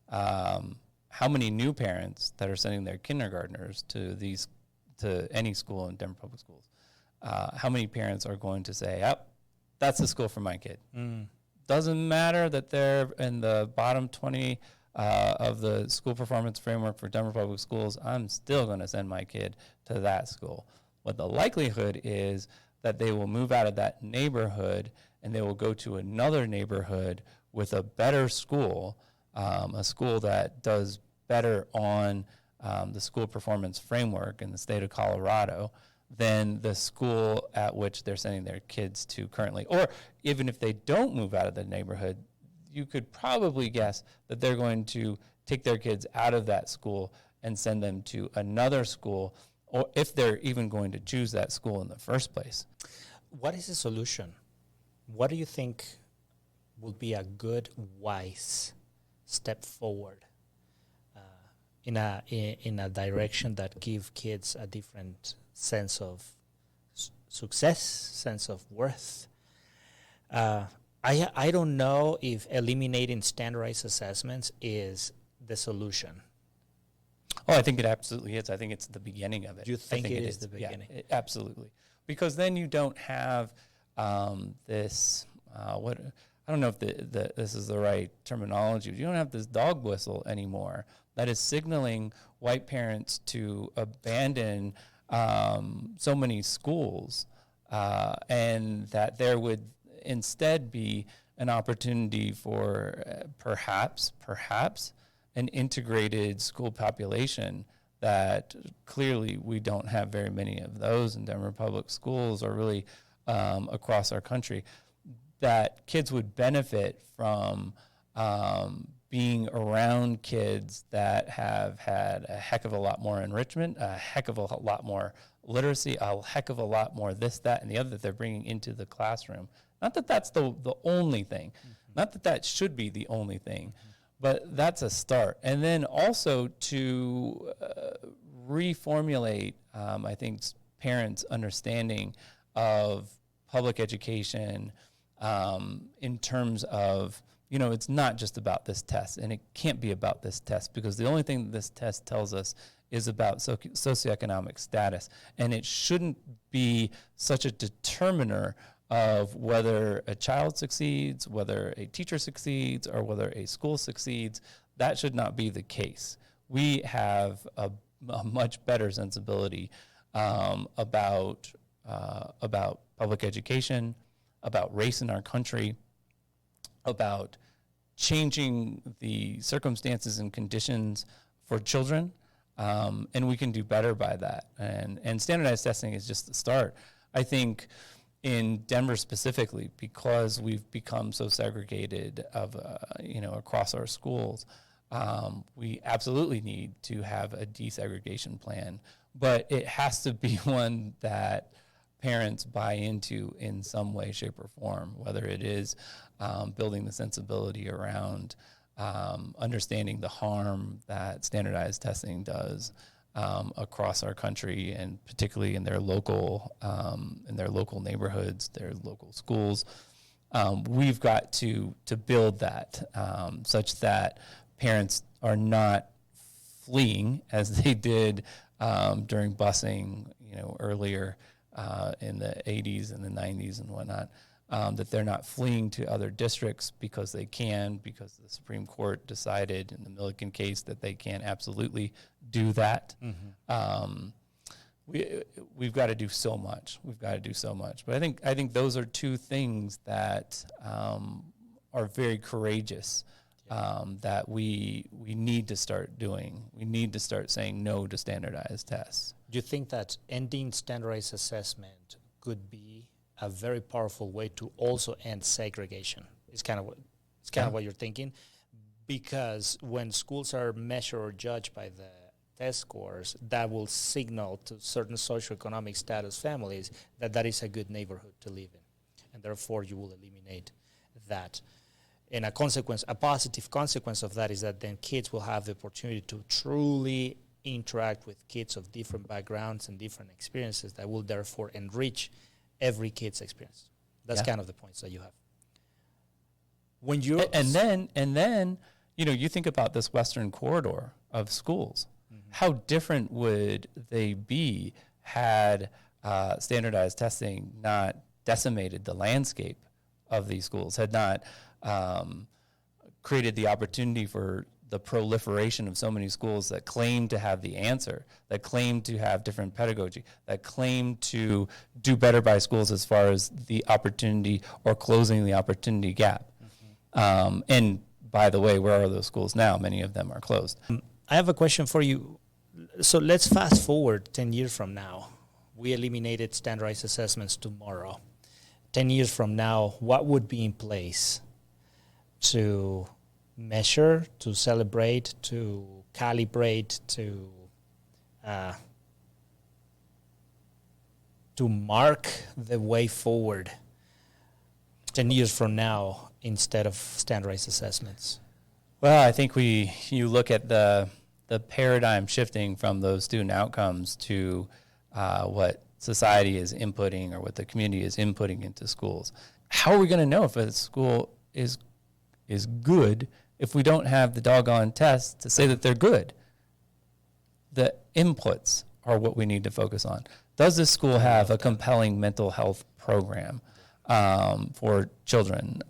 How many new parents that are sending their kindergartners to any school in Denver Public Schools, how many parents are going to say, "Oh, that's the school for my kid"? Doesn't matter that they're in the bottom 20 of the school performance framework for Denver Public Schools. I'm still going to send my kid to that school. What the likelihood is that they will move out of that neighborhood and they will go to another neighborhood with a better school, a school that does better on the school performance framework in the state of Colorado than the school at which they're sending their kids to currently. Or even if they don't move out of the neighborhood, you could probably guess that they're going to take their kids out of that school and send them to another school, or if they're even going to choose that school in the first place. What is the solution? What do you think would be a good, wise step forward in a direction that give kids a different sense of success, sense of worth? I don't know if eliminating standardized assessments is the solution. Oh, I think it absolutely is. I think it's the beginning of it. Do you think it is the beginning? Yeah, absolutely. Because then you don't have this, what, I don't know if this is the right terminology, but you don't have this dog whistle anymore that is signaling white parents to abandon so many schools, and that there would instead be an opportunity for perhaps an integrated school population that clearly we don't have very many of those in Denver Public Schools or really across our country, that kids would benefit from being around kids that have had a heck of a lot more enrichment, a heck of a lot more literacy, a heck of a lot more this, that, and the other that they're bringing into the classroom. Not that that's the only thing. Not that that should be the only thing. But that's a start. And then also to reformulate, I think, parents' understanding of public education in terms of, you know, it's not just about this test, and it can't be about this test, because the only thing that this test tells us is about socioeconomic status, and it shouldn't be such a determiner of whether a child succeeds, whether a teacher succeeds, or whether a school succeeds. That should not be the case. We have a much better sensibility about public education, about race in our country, about changing the circumstances and conditions for children, and we can do better by that. And standardized testing is just the start. I think in Denver specifically, because we've become so segregated across our schools, we absolutely need to have a desegregation plan, but it has to be one that parents buy into in some way, shape, or form, whether it is building the sensibility around understanding the harm that standardized testing does across our country, and particularly in their local neighborhoods, their local schools. We've got to build that such that parents are not fleeing as they did during busing, earlier in the 80s and the 90s and whatnot. That they're not fleeing to other districts because they can, because the Supreme Court decided in the Milliken case that they can absolutely do that. We've got to do so much. We've got to do so much. But I think those are two things that are very courageous, that we need to start doing. We need to start saying no to standardized tests. Do you think that ending standardized assessment could be a very powerful way to also end segregation? It's kind of what you're thinking, because when schools are measured or judged by the test scores, that will signal to certain socioeconomic status families that is a good neighborhood to live in, and therefore you will eliminate that. And a positive consequence of that is that then kids will have the opportunity to truly interact with kids of different backgrounds and different experiences that will therefore enrich every kid's experience. That's Yeah. kind of the points that you have. When you And then, you think about this Western corridor of schools. How different would they be had standardized testing not decimated the landscape of these schools, had not created the opportunity for the proliferation of so many schools that claim to have the answer, that claim to have different pedagogy, that claim to do better by schools as far as the opportunity or closing the opportunity gap. And by the way, where are those schools now? Many of them are closed. I have a question for you. So let's fast forward 10 years from now. We eliminated standardized assessments tomorrow. 10 years from now, what would be in place to measure, to celebrate, to calibrate, to mark the way forward 10 years from now instead of standardized assessments? Well, I think you look at the paradigm shifting from those student outcomes to what society is inputting or what the community is inputting into schools. How are we going to know if a school is good if we don't have the doggone tests to say that they're good? The inputs are what we need to focus on. Does this school have a compelling mental health program for children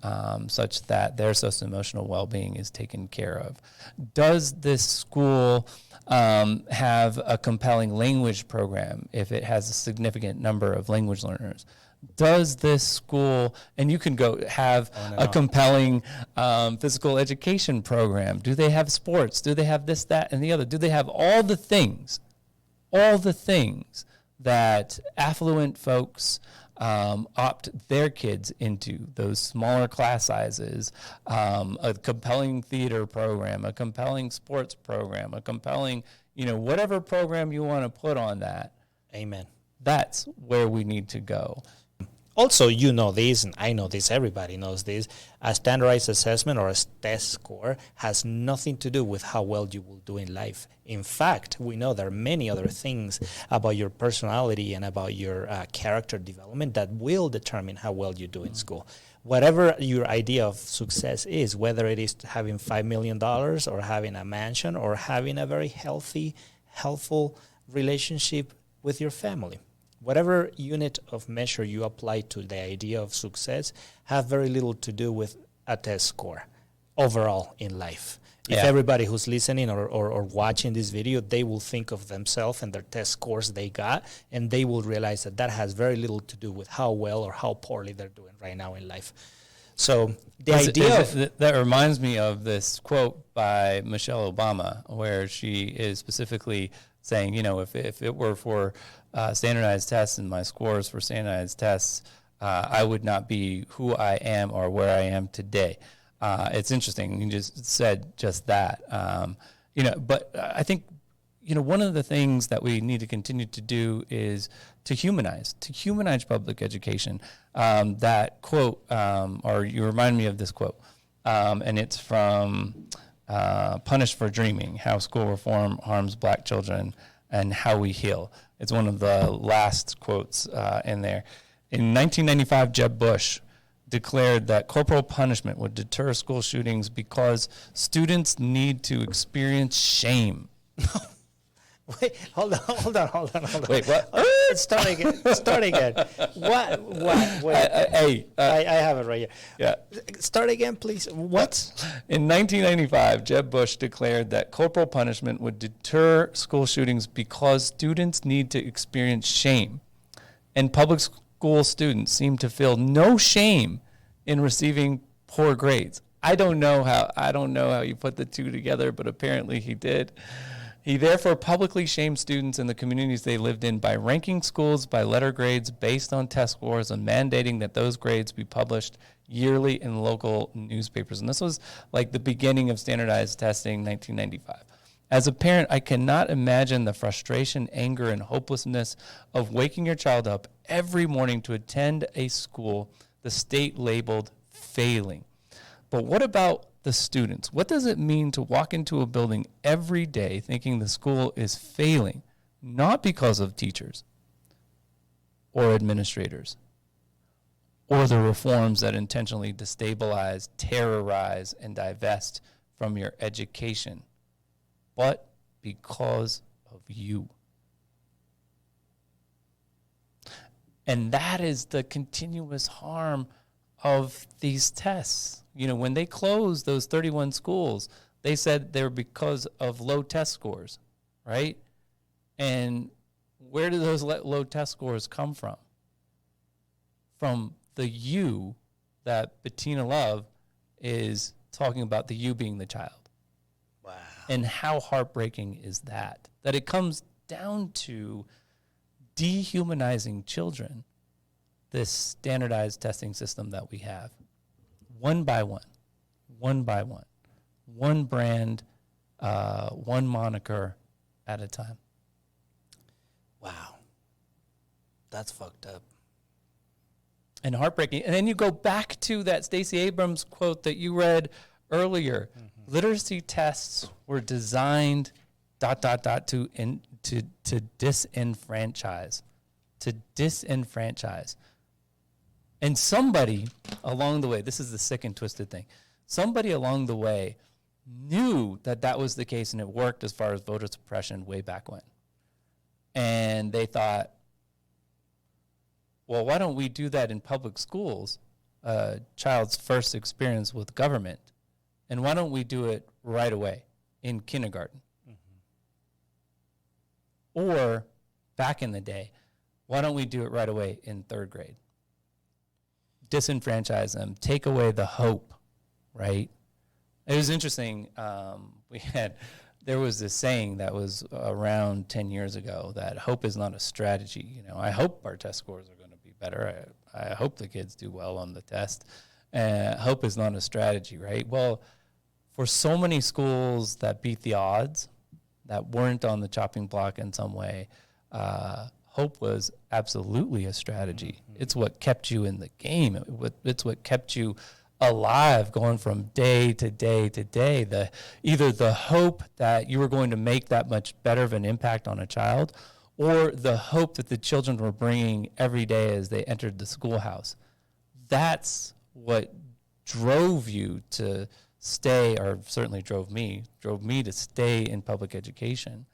such that their socio-emotional well-being is taken care of? Does this school have a compelling language program if it has a significant number of language learners? Does this school, and you can go have a compelling physical education program? Do they have sports? Do they have this, that, and the other? Do they have all the things that affluent folks opt their kids into? Those smaller class sizes, a compelling theater program, a compelling sports program, a compelling, whatever program you want to put on that. Amen. That's where we need to go. Also, you know this, and I know this, everybody knows this, a standardized assessment or a test score has nothing to do with how well you will do in life. In fact, we know there are many other things about your personality and about your character development that will determine how well you do in school. Whatever your idea of success is, whether it is having $5 million or having a mansion or having a very healthy, helpful relationship with your family. Whatever unit of measure you apply to the idea of success have very little to do with a test score overall in life. If everybody who's listening or watching this video, they will think of themselves and their test scores they got, and they will realize that has very little to do with how well or how poorly they're doing right now in life. So that reminds me of this quote by Michelle Obama, where she is specifically saying, if it were for standardized tests and my scores for standardized tests, I would not be who I am or where I am today. It's interesting. You just said just that. But I think, one of the things that we need to continue to do is to humanize public education. That quote, or you remind me of this quote, and it's from Punished for Dreaming, How School Reform Harms Black Children and How We Heal. It's one of the last quotes in there. In 1995, Jeb Bush declared that corporal punishment would deter school shootings because students need to experience shame. Wait, hold on. Wait, what? Start again. What? Wait. I have it right here. Yeah. Start again, please. What? In 1995, Jeb Bush declared that corporal punishment would deter school shootings because students need to experience shame. And public school students seem to feel no shame in receiving poor grades. I don't know how you put the two together, but apparently he did. He therefore publicly shamed students in the communities they lived in by ranking schools by letter grades based on test scores and mandating that those grades be published yearly in local newspapers. And this was like the beginning of standardized testing, 1995. As a parent, I cannot imagine the frustration, anger, and hopelessness of waking your child up every morning to attend a school the state labeled failing. But what about the students? What does it mean to walk into a building every day thinking the school is failing, not because of teachers or administrators or the reforms that intentionally destabilize, terrorize, and divest from your education, but because of you. And that is the continuous harm of these tests. You know, when they closed those 31 schools, they said they were because of low test scores, right? And where do those low test scores come from? From the you that Bettina Love is talking about, the you being the child. Wow. And how heartbreaking is that? That it comes down to dehumanizing children, this standardized testing system that we have, one by one, one by one, one brand, one moniker at a time. Wow. That's fucked up. And heartbreaking. And then you go back to that Stacey Abrams quote that you read earlier. Mm-hmm. Literacy tests were designed ... to disenfranchise. To disenfranchise. And somebody along the way, this is the sick and twisted thing, somebody along the way knew that that was the case, and it worked as far as voter suppression way back when. And they thought, well, why don't we do that in public schools, a child's first experience with government, and why don't we do it right away in kindergarten? Mm-hmm. Or back in the day, why don't we do it right away in third grade? Disenfranchise them, take away the hope, right? It was interesting. There was this saying that was around 10 years ago that hope is not a strategy. You know, I hope our test scores are going to be better. I hope the kids do well on the test. Hope is not a strategy, right? Well, for so many schools that beat the odds, that weren't on the chopping block in some way, hope was absolutely a strategy. Mm-hmm. It's what kept you in the game. It's what kept you alive, going from day to day to day. Either the hope that you were going to make that much better of an impact on a child, or the hope that the children were bringing every day as they entered the schoolhouse. That's what drove you to stay, or certainly drove me to stay in public education.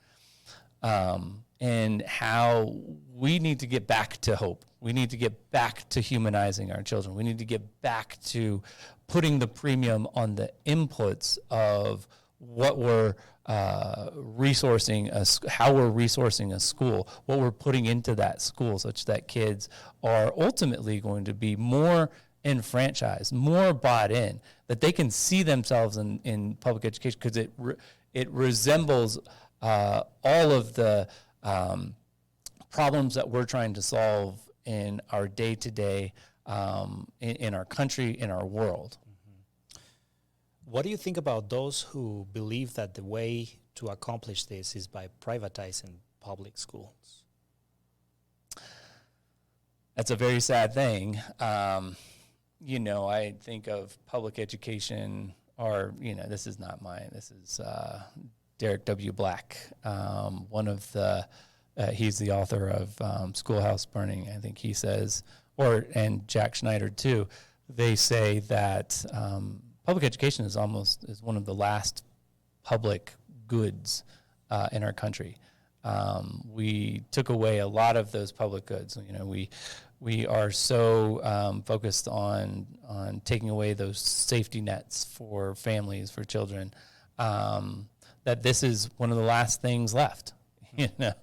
And how we need to get back to hope. We need to get back to humanizing our children. We need to get back to putting the premium on the inputs of what we're resourcing, how we're resourcing a school, what we're putting into that school, such that kids are ultimately going to be more enfranchised, more bought in, that they can see themselves in public education, because it resembles all of the problems that we're trying to solve in our day-to-day, in our country, in our world. Mm-hmm. What do you think about those who believe that the way to accomplish this is by privatizing public schools? That's a very sad thing. You know, I think of public education, or, you know, this is not mine. This is Derek W. Black, one of the, he's the author of Schoolhouse Burning. I think he says, and Jack Schneider too, they say that public education is one of the last public goods in our country. We took away a lot of those public goods. You know, we are so focused on taking away those safety nets for families, for children, that this is one of the last things left. You know,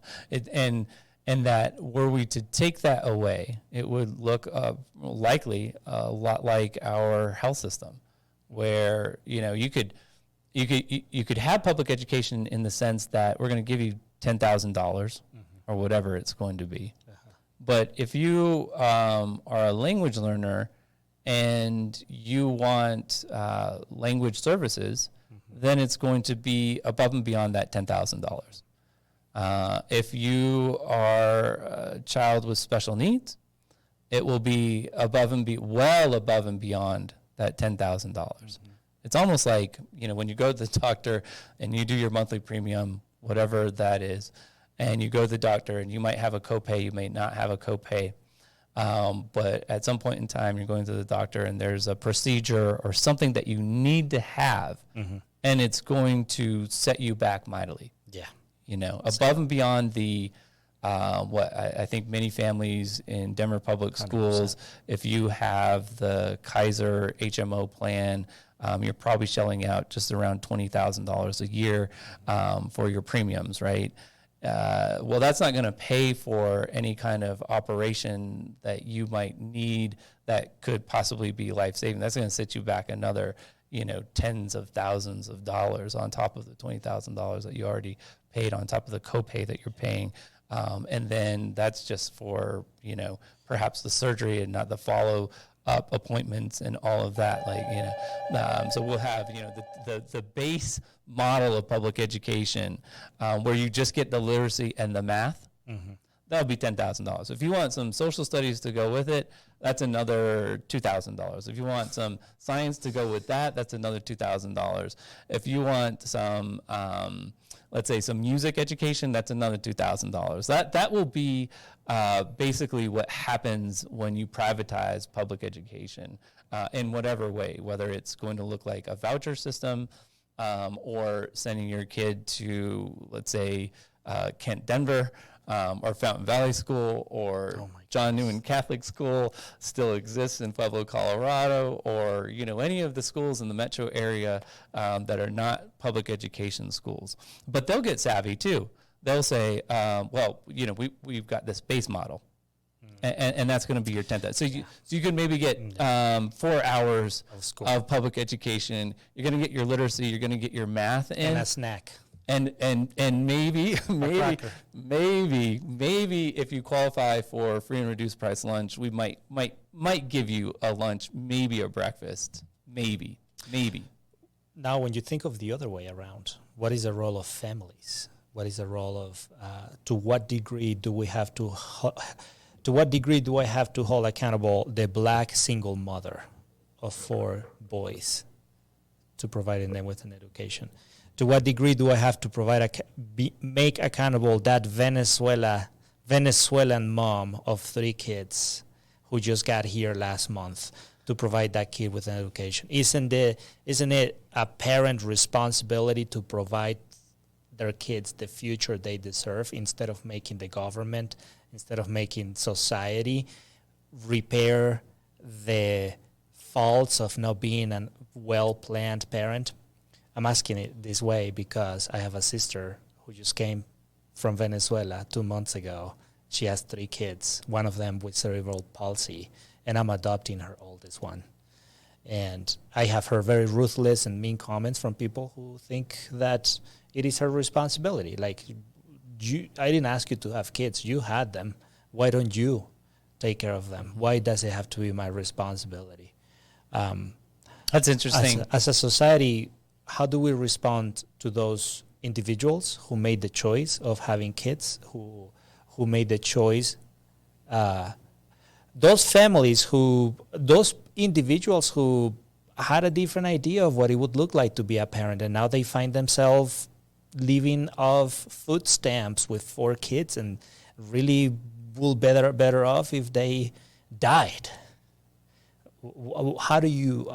and that were we to take that away, it would look likely a lot like our health system, where, you know, you could have public education in the sense that we're going to give you $10,000 or whatever it's going to be. But if you are a language learner and you want language services, then it's going to be above and beyond that $10,000. If you are a child with special needs, it will be well above and beyond that $10,000. It's almost like, you know, when you go to the doctor and you do your monthly premium, whatever that is, and you go to the doctor and you might have a copay, you may not have a copay, But at some point in time, you're going to the doctor and there's a procedure or something that you need to have, and it's going to set you back mightily. Yeah. You know, above and beyond the what I think many families in Denver public schools, 100%. If you have the Kaiser HMO plan, you're probably shelling out just around $20,000 a year for your premiums, right? Well, that's not going to pay for any kind of operation that you might need that could possibly be life-saving. That's going to set you back another, tens of thousands of dollars on top of the $20,000 that you already paid, on top of the copay that you're paying. And then that's just for, perhaps the surgery and not the follow-up appointments and all of that. So we'll have, the base model of public education where you just get the literacy and the math. That would be $10,000. If you want some social studies to go with it, that's another $2,000. If you want some science to go with that, that's another $2,000. If you want some, let's say, some music education, that's another $2,000. That will be basically what happens when you privatize public education in whatever way, whether it's going to look like a voucher system or sending your kid to, let's say, Kent Denver, or Fountain Valley School, or John Newman Catholic School still exists in Pueblo, Colorado, or any of the schools in the metro area that are not public education schools. But they'll get savvy too. They'll say, we've got this base model, and that's going to be your 10th. So you can maybe get 4 hours of public education. You're going to get your literacy. You're going to get your math in. And a snack. And maybe if you qualify for free and reduced price lunch, we might give you a lunch, maybe a breakfast, maybe. Now, when you think of the other way around, what is the role of families? What is the role of to what degree do I have to hold accountable the black single mother of 4 boys to providing them with an education? To what degree do I have to make accountable that Venezuelan mom of 3 kids who just got here last month to provide that kid with an education? Isn't it a parent responsibility to provide their kids the future they deserve, instead of making the government, instead of making society repair the faults of not being a well-planned parent? I'm asking it this way because I have a sister who just came from Venezuela 2 months ago. She has 3 kids, one of them with cerebral palsy, and I'm adopting her oldest one. And I have heard very ruthless and mean comments from people who think that it is her responsibility. Like, I didn't ask you to have kids. You had them. Why don't you take care of them? Why does it have to be my responsibility? That's interesting. As a society, how do we respond to those individuals who made the choice of having kids, who made the choice, those individuals who had a different idea of what it would look like to be a parent, and now they find themselves living off food stamps with 4 kids and really will better off if they died? How do you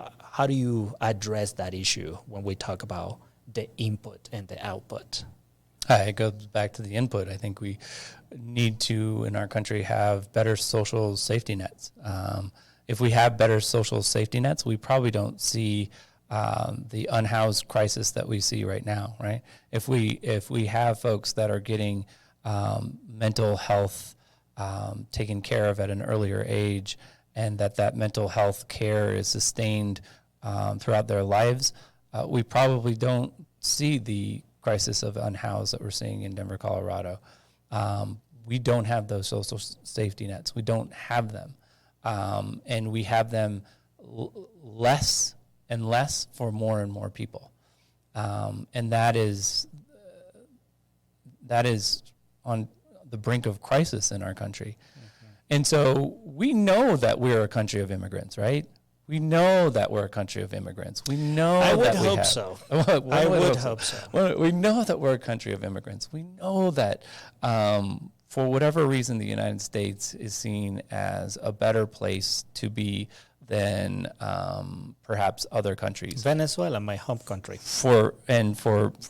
address that issue when we talk about the input and the output? It goes back to the input. I think we need to, in our country, have better social safety nets. If we have better social safety nets, we probably don't see the unhoused crisis that we see right now, right? If we have folks that are getting mental health taken care of at an earlier age, and that mental health care is sustained throughout their lives, we probably don't see the crisis of unhoused that we're seeing in Denver, Colorado. We don't have those social safety nets. We don't have them. And we have them less and less for more and more people. And that is on the brink of crisis in our country. And so we know that we're a country of immigrants, right? We know that we're a country of immigrants. We know I would that we hope have. so. I would hope so. Well, we know that we're a country of immigrants. We know that for whatever reason, the United States is seen as a better place to be than perhaps other countries. Venezuela, my home country. For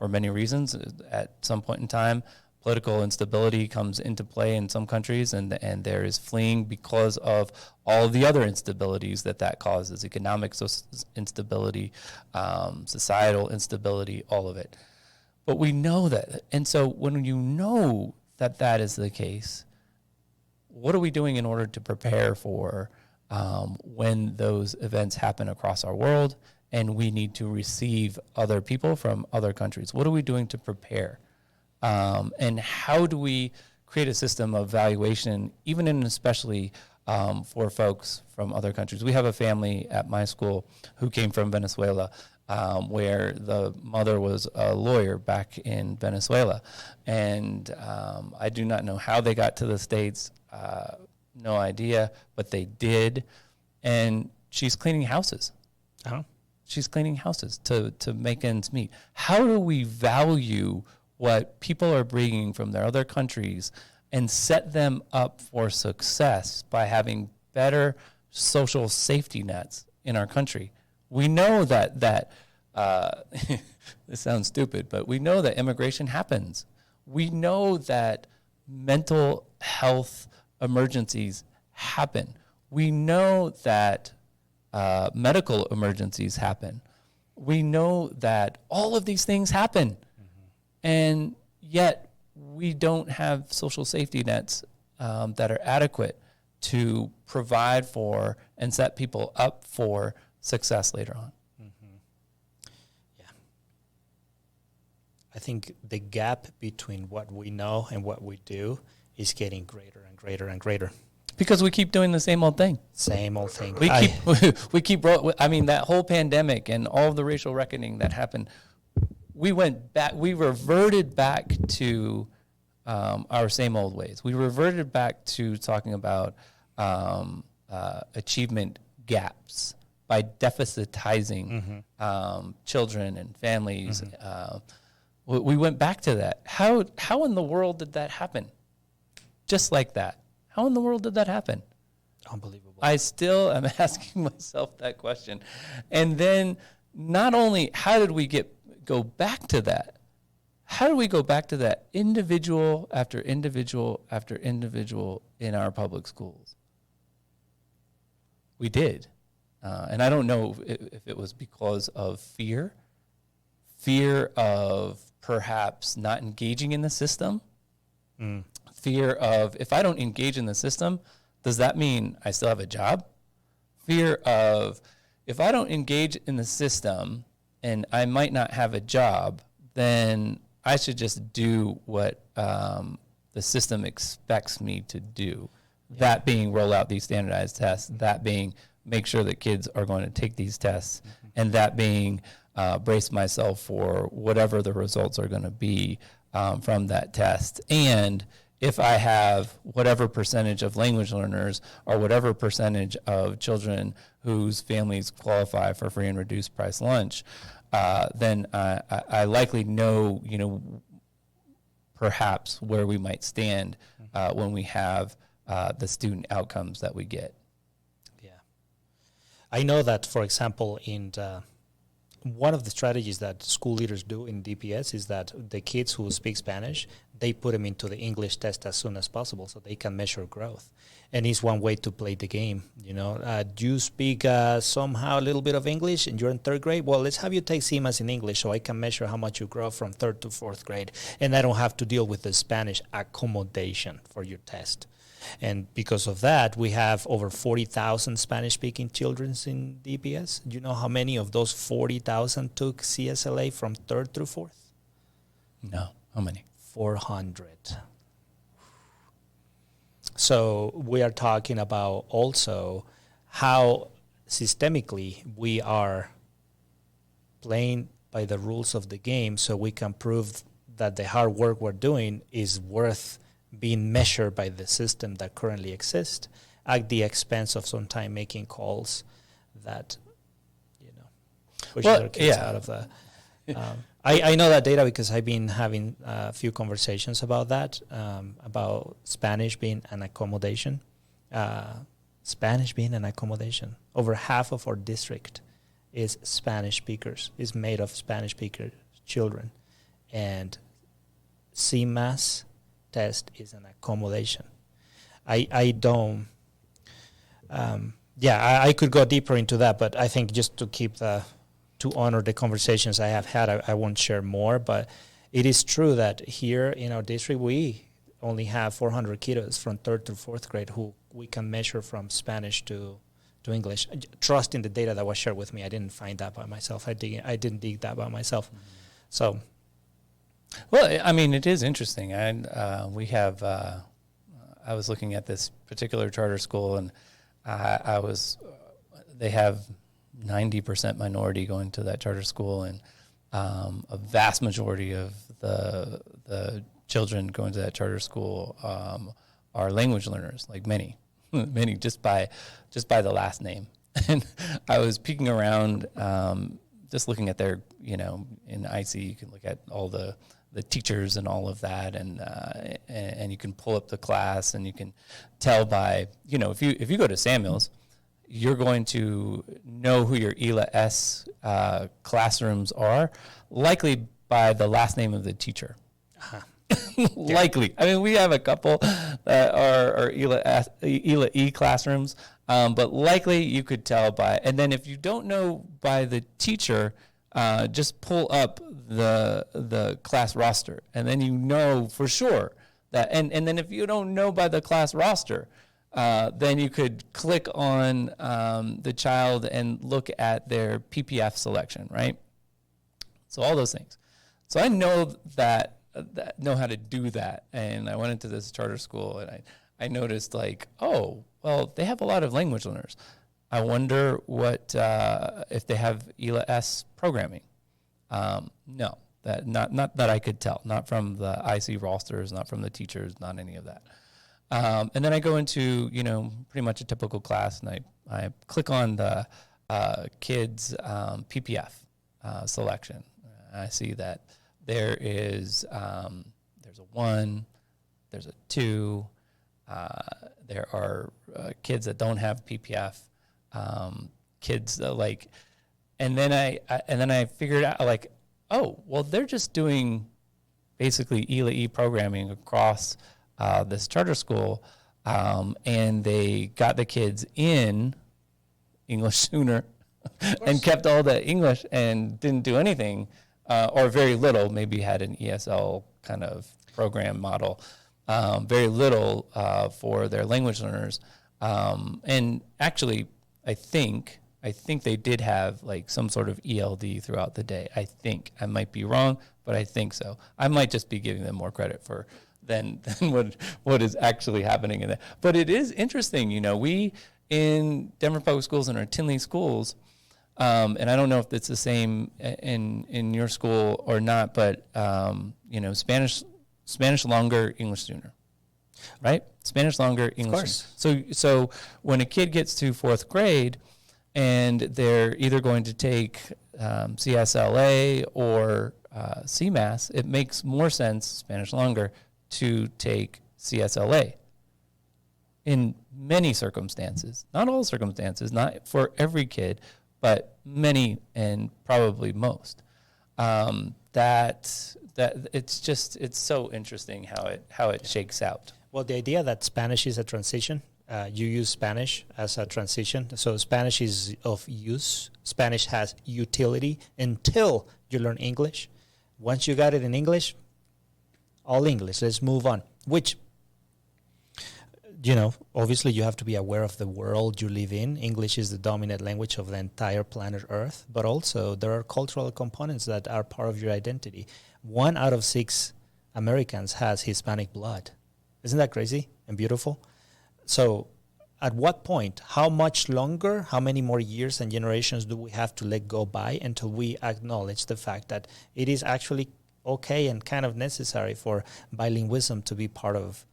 many reasons, at some point in time, political instability comes into play in some countries, and there is fleeing because of all the other instabilities that causes: economic instability, societal instability, all of it. But we know that, and so when you know that is the case, what are we doing in order to prepare for when those events happen across our world and we need to receive other people from other countries? What are we doing to prepare? And how do we create a system of valuation, even and especially for folks from other countries? We have a family at my school who came from Venezuela, where the mother was a lawyer back in Venezuela. And I do not know how they got to the States, no idea, but they did. And she's cleaning houses. Uh-huh. She's cleaning houses to make ends meet. How do we value what people are bringing from their other countries and set them up for success by having better social safety nets in our country? We know that this sounds stupid, but we know that immigration happens. We know that mental health emergencies happen. We know that medical emergencies happen. We know that all of these things happen. And yet we don't have social safety nets that are adequate to provide for and set people up for success later on. Yeah. I think the gap between what we know and what we do is getting greater and greater and greater. Because we keep doing the same old thing. Same old thing. I mean, that whole pandemic and all of the racial reckoning that happened, we reverted back to our same old ways. We reverted back to talking about achievement gaps by deficitizing children and families. We went back to that. How in the world did that happen? Just like that. How in the world did that happen? Unbelievable. I still am asking myself that question. And then not only how did we go back to that, how do we go back to that individual after individual after individual in our public schools? We did. And I don't know if it was because of fear of perhaps not engaging in the system, fear of, if I don't engage in the system, does that mean I still have a job? Fear of, if I don't engage in the system and I might not have a job, then I should just do what the system expects me to do. Yeah. That being roll out these standardized tests, that being make sure that kids are going to take these tests, and that being brace myself for whatever the results are going to be from that test. And if I have whatever percentage of language learners or whatever percentage of children whose families qualify for free and reduced price lunch, then I likely know, perhaps where we might stand when we have the student outcomes that we get. Yeah. I know that, for example, in one of the strategies that school leaders do in DPS is that the kids who speak Spanish, they put them into the English test as soon as possible so they can measure growth. And it's one way to play the game. Do you speak somehow a little bit of English and you're in third grade? Well, let's have you take CMAS in English so I can measure how much you grow from third to fourth grade. And I don't have to deal with the Spanish accommodation for your test. And because of that, we have over 40,000 Spanish-speaking children in DPS. Do you know how many of those 40,000 took CSLA from third through fourth? No. How many? 400. So we are talking about also how systemically we are playing by the rules of the game so we can prove that the hard work we're doing is worth being measured by the system that currently exists at the expense of sometimes making calls that, push their kids out of the... I know that data because I've been having a few conversations about that, about Spanish being an accommodation. Spanish being an accommodation. Over half of our district is Spanish speakers, is made of Spanish speaker children. And CMAS test is an accommodation. I don't, I could go deeper into that, but I think just to honor the conversations I have had, I won't share more, but it is true that here in our district, we only have 400 kiddos from 3rd to 4th grade who we can measure from Spanish to English. Trust in the data that was shared with me. I didn't find that by myself. I didn't dig that by myself. Mm-hmm. So, well, I mean, it is interesting. And we have, I was looking at this particular charter school, and they have 90% minority going to that charter school, and a vast majority of the children going to that charter school are language learners, like many just by the last name. And I was peeking around, just looking at their, in IC, you can look at all the teachers and all of that, and you can pull up the class, and you can tell by, if you go to Samuel's, you're going to know who your ELA S classrooms are, likely by the last name of the teacher. Uh-huh. Likely. I mean, we have a couple that are ELA E classrooms, but likely you could tell by. And then if you don't know by the teacher, just pull up the class roster, and then you know for sure that. And then if you don't know by the class roster, then you could click on the child and look at their PPF selection, right? So all those things. So I know know how to do that. And I went into this charter school, and I noticed like, oh, well, they have a lot of language learners. I wonder what if they have ELA S programming. No, not that I could tell. Not from the IC rosters, not from the teachers, not any of that. And then I go into, pretty much a typical class, and I click on the kids' PPF selection. I see that there's a 1, there's a 2, there are kids that don't have PPF, kids that and then I figured out like, oh, well, they're just doing basically ELA E programming across this charter school, and they got the kids in English sooner and kept all the English and didn't do anything, or very little, maybe had an ESL kind of program model, very little for their language learners. And actually, I think they did have like some sort of ELD throughout the day. I might be wrong, but I think so. I might just be giving them more credit for than what is actually happening in that. But it is interesting, we in Denver Public Schools and our Tinley schools, and I don't know if it's the same in your school or not, but Spanish longer, English sooner, right? Spanish longer, English sooner. So when a kid gets to 4th grade and they're either going to take CSLA or CMAS, it makes more sense, Spanish longer, to take CSLA in many circumstances. Not all circumstances, not for every kid, but many and probably most. That it's so interesting how it shakes out. Well, the idea that Spanish is a transition, you use Spanish as a transition. So Spanish is of use. Spanish has utility until you learn English. Once you got it in English, all English, let's move on. Which, obviously you have to be aware of the world you live in. English is the dominant language of the entire planet Earth, but also there are cultural components that are part of your identity. 1 out of 6 Americans has Hispanic blood. Isn't that crazy and beautiful? So at what point, how much longer, how many more years and generations do we have to let go by until we acknowledge the fact that it is actually okay and kind of necessary for bilingualism to be part of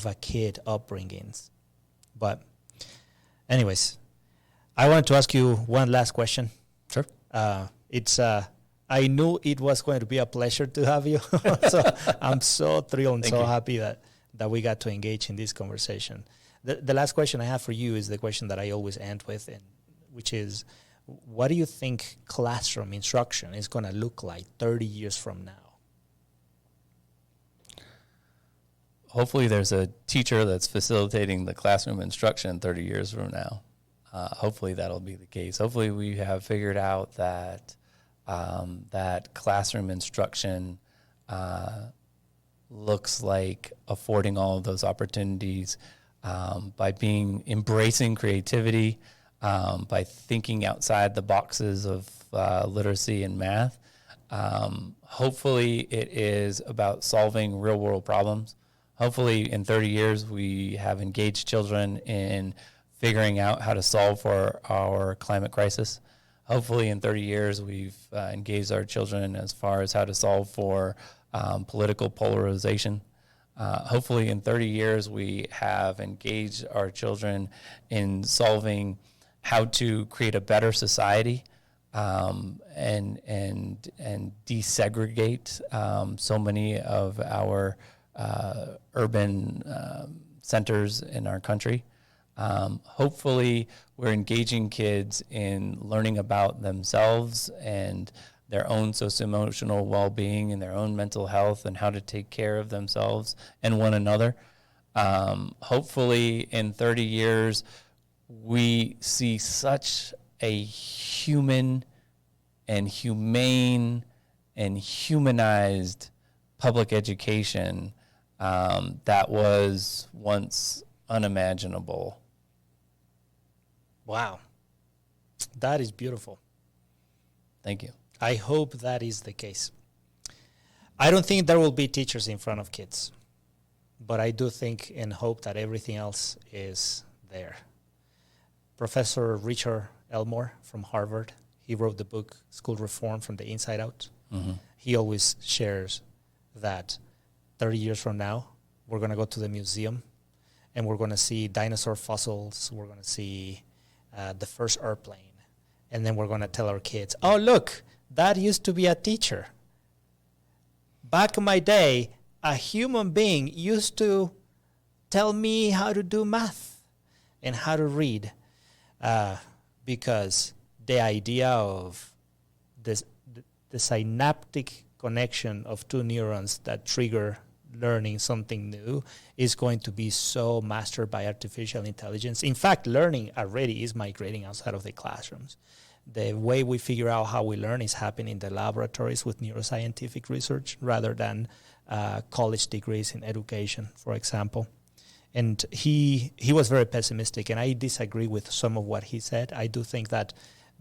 a kid upbringings? But anyways, I wanted to ask you one last question. Sure. It's a I knew it was going to be a pleasure to have you. So I'm so thrilled and so happy that we got to engage in this conversation. The last question I have for you is the question that I always end with, which is, what do you think classroom instruction is going to look like 30 years from now? Hopefully there's a teacher that's facilitating the classroom instruction 30 years from now. Hopefully that'll be the case. Hopefully we have figured out that that classroom instruction looks like affording all of those opportunities by embracing creativity, by thinking outside the boxes of literacy and math. Hopefully it is about solving real world problems. Hopefully in 30 years we have engaged children in figuring out how to solve for our climate crisis. Hopefully in 30 years we've engaged our children as far as how to solve for political polarization. Hopefully in 30 years we have engaged our children in solving how to create a better society and desegregate so many of our urban centers in our country. Hopefully we're engaging kids in learning about themselves and their own socio-emotional well-being and their own mental health and how to take care of themselves and one another. Hopefully in 30 years we see such a human and humane and humanized public education that was once unimaginable. Wow. That is beautiful. Thank you. I hope that is the case. I don't think there will be teachers in front of kids, but I do think and hope that everything else is there. Professor Richard Elmore from Harvard, he wrote the book School Reform from the Inside Out. Mm-hmm. He always shares that 30 years from now, we're going to go to the museum and we're going to see dinosaur fossils. We're going to see the first airplane. And then we're going to tell our kids, oh, look, that used to be a teacher. Back in my day, a human being used to tell me how to do math and how to read. Because the idea of the synaptic connection of two neurons that trigger learning something new is going to be so mastered by artificial intelligence. In fact, learning already is migrating outside of the classrooms. The way we figure out how we learn is happening in the laboratories with neuroscientific research rather than college degrees in education, for example. And he was very pessimistic, and I disagree with some of what he said. I do think that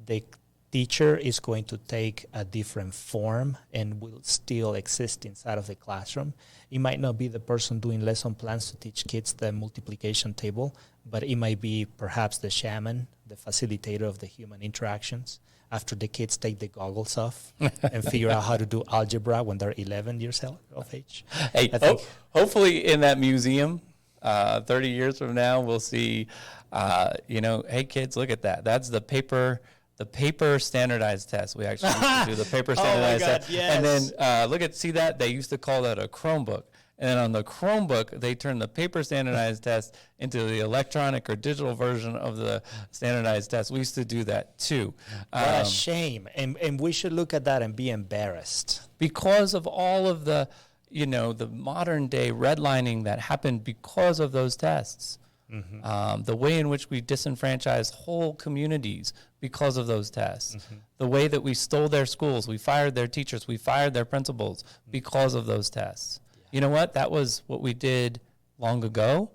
the teacher is going to take a different form and will still exist inside of the classroom. It might not be the person doing lesson plans to teach kids the multiplication table, but it might be perhaps the shaman, the facilitator of the human interactions, after the kids take the goggles off and figure out how to do algebra when they're 11 years of age. Hey, hopefully in that museum, 30 years from now, we'll see, hey, kids, look at that. That's the paper standardized test. We actually used to do the paper standardized test. Yes. And then see that? They used to call that a Chromebook. And then on the Chromebook, they turned the paper standardized test into the electronic or digital version of the standardized test. We used to do that too. What a shame. And we should look at that and be embarrassed. Because of all of the modern day redlining that happened because of those tests. Mm-hmm. The way in which we disenfranchised whole communities because of those tests. Mm-hmm. The way that we stole their schools, we fired their teachers, we fired their principals because of those tests. Yeah. You know what? That was what we did long ago,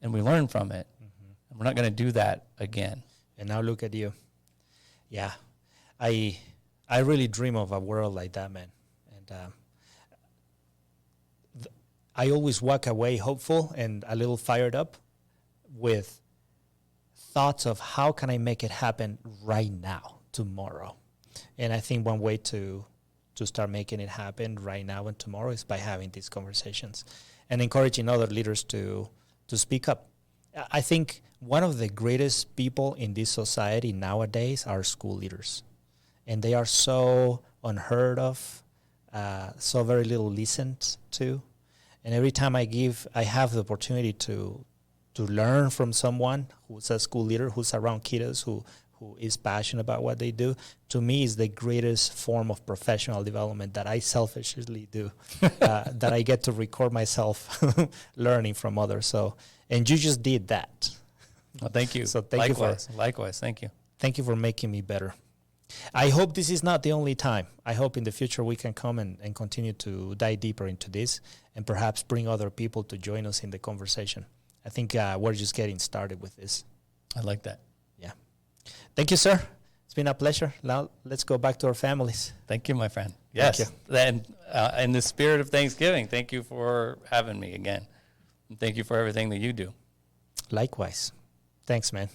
and we learned from it. Mm-hmm. And we're not going to do that again. And now look at you. Yeah. I really dream of a world like that, man. And I always walk away hopeful and a little fired up with thoughts of how can I make it happen right now, tomorrow. And I think one way to start making it happen right now and tomorrow is by having these conversations and encouraging other leaders to speak up. I think one of the greatest people in this society nowadays are school leaders. And they are so unheard of, so very little listened to. And every time I have the opportunity to learn from someone who's a school leader, who's around kiddos, who is passionate about what they do, to me is the greatest form of professional development that I selfishly do, that I get to record myself learning from others. So, and you just did that. Well, thank you. So thank you for Likewise, thank you. Thank you for making me better. I hope this is not the only time. I hope in the future we can come and continue to dive deeper into this and perhaps bring other people to join us in the conversation. I think we're just getting started with this. I like that. Yeah. Thank you, sir. It's been a pleasure. Now let's go back to our families. Thank you, my friend. Yes. Thank you. And in the spirit of Thanksgiving, thank you for having me again. And thank you for everything that you do. Likewise. Thanks, man.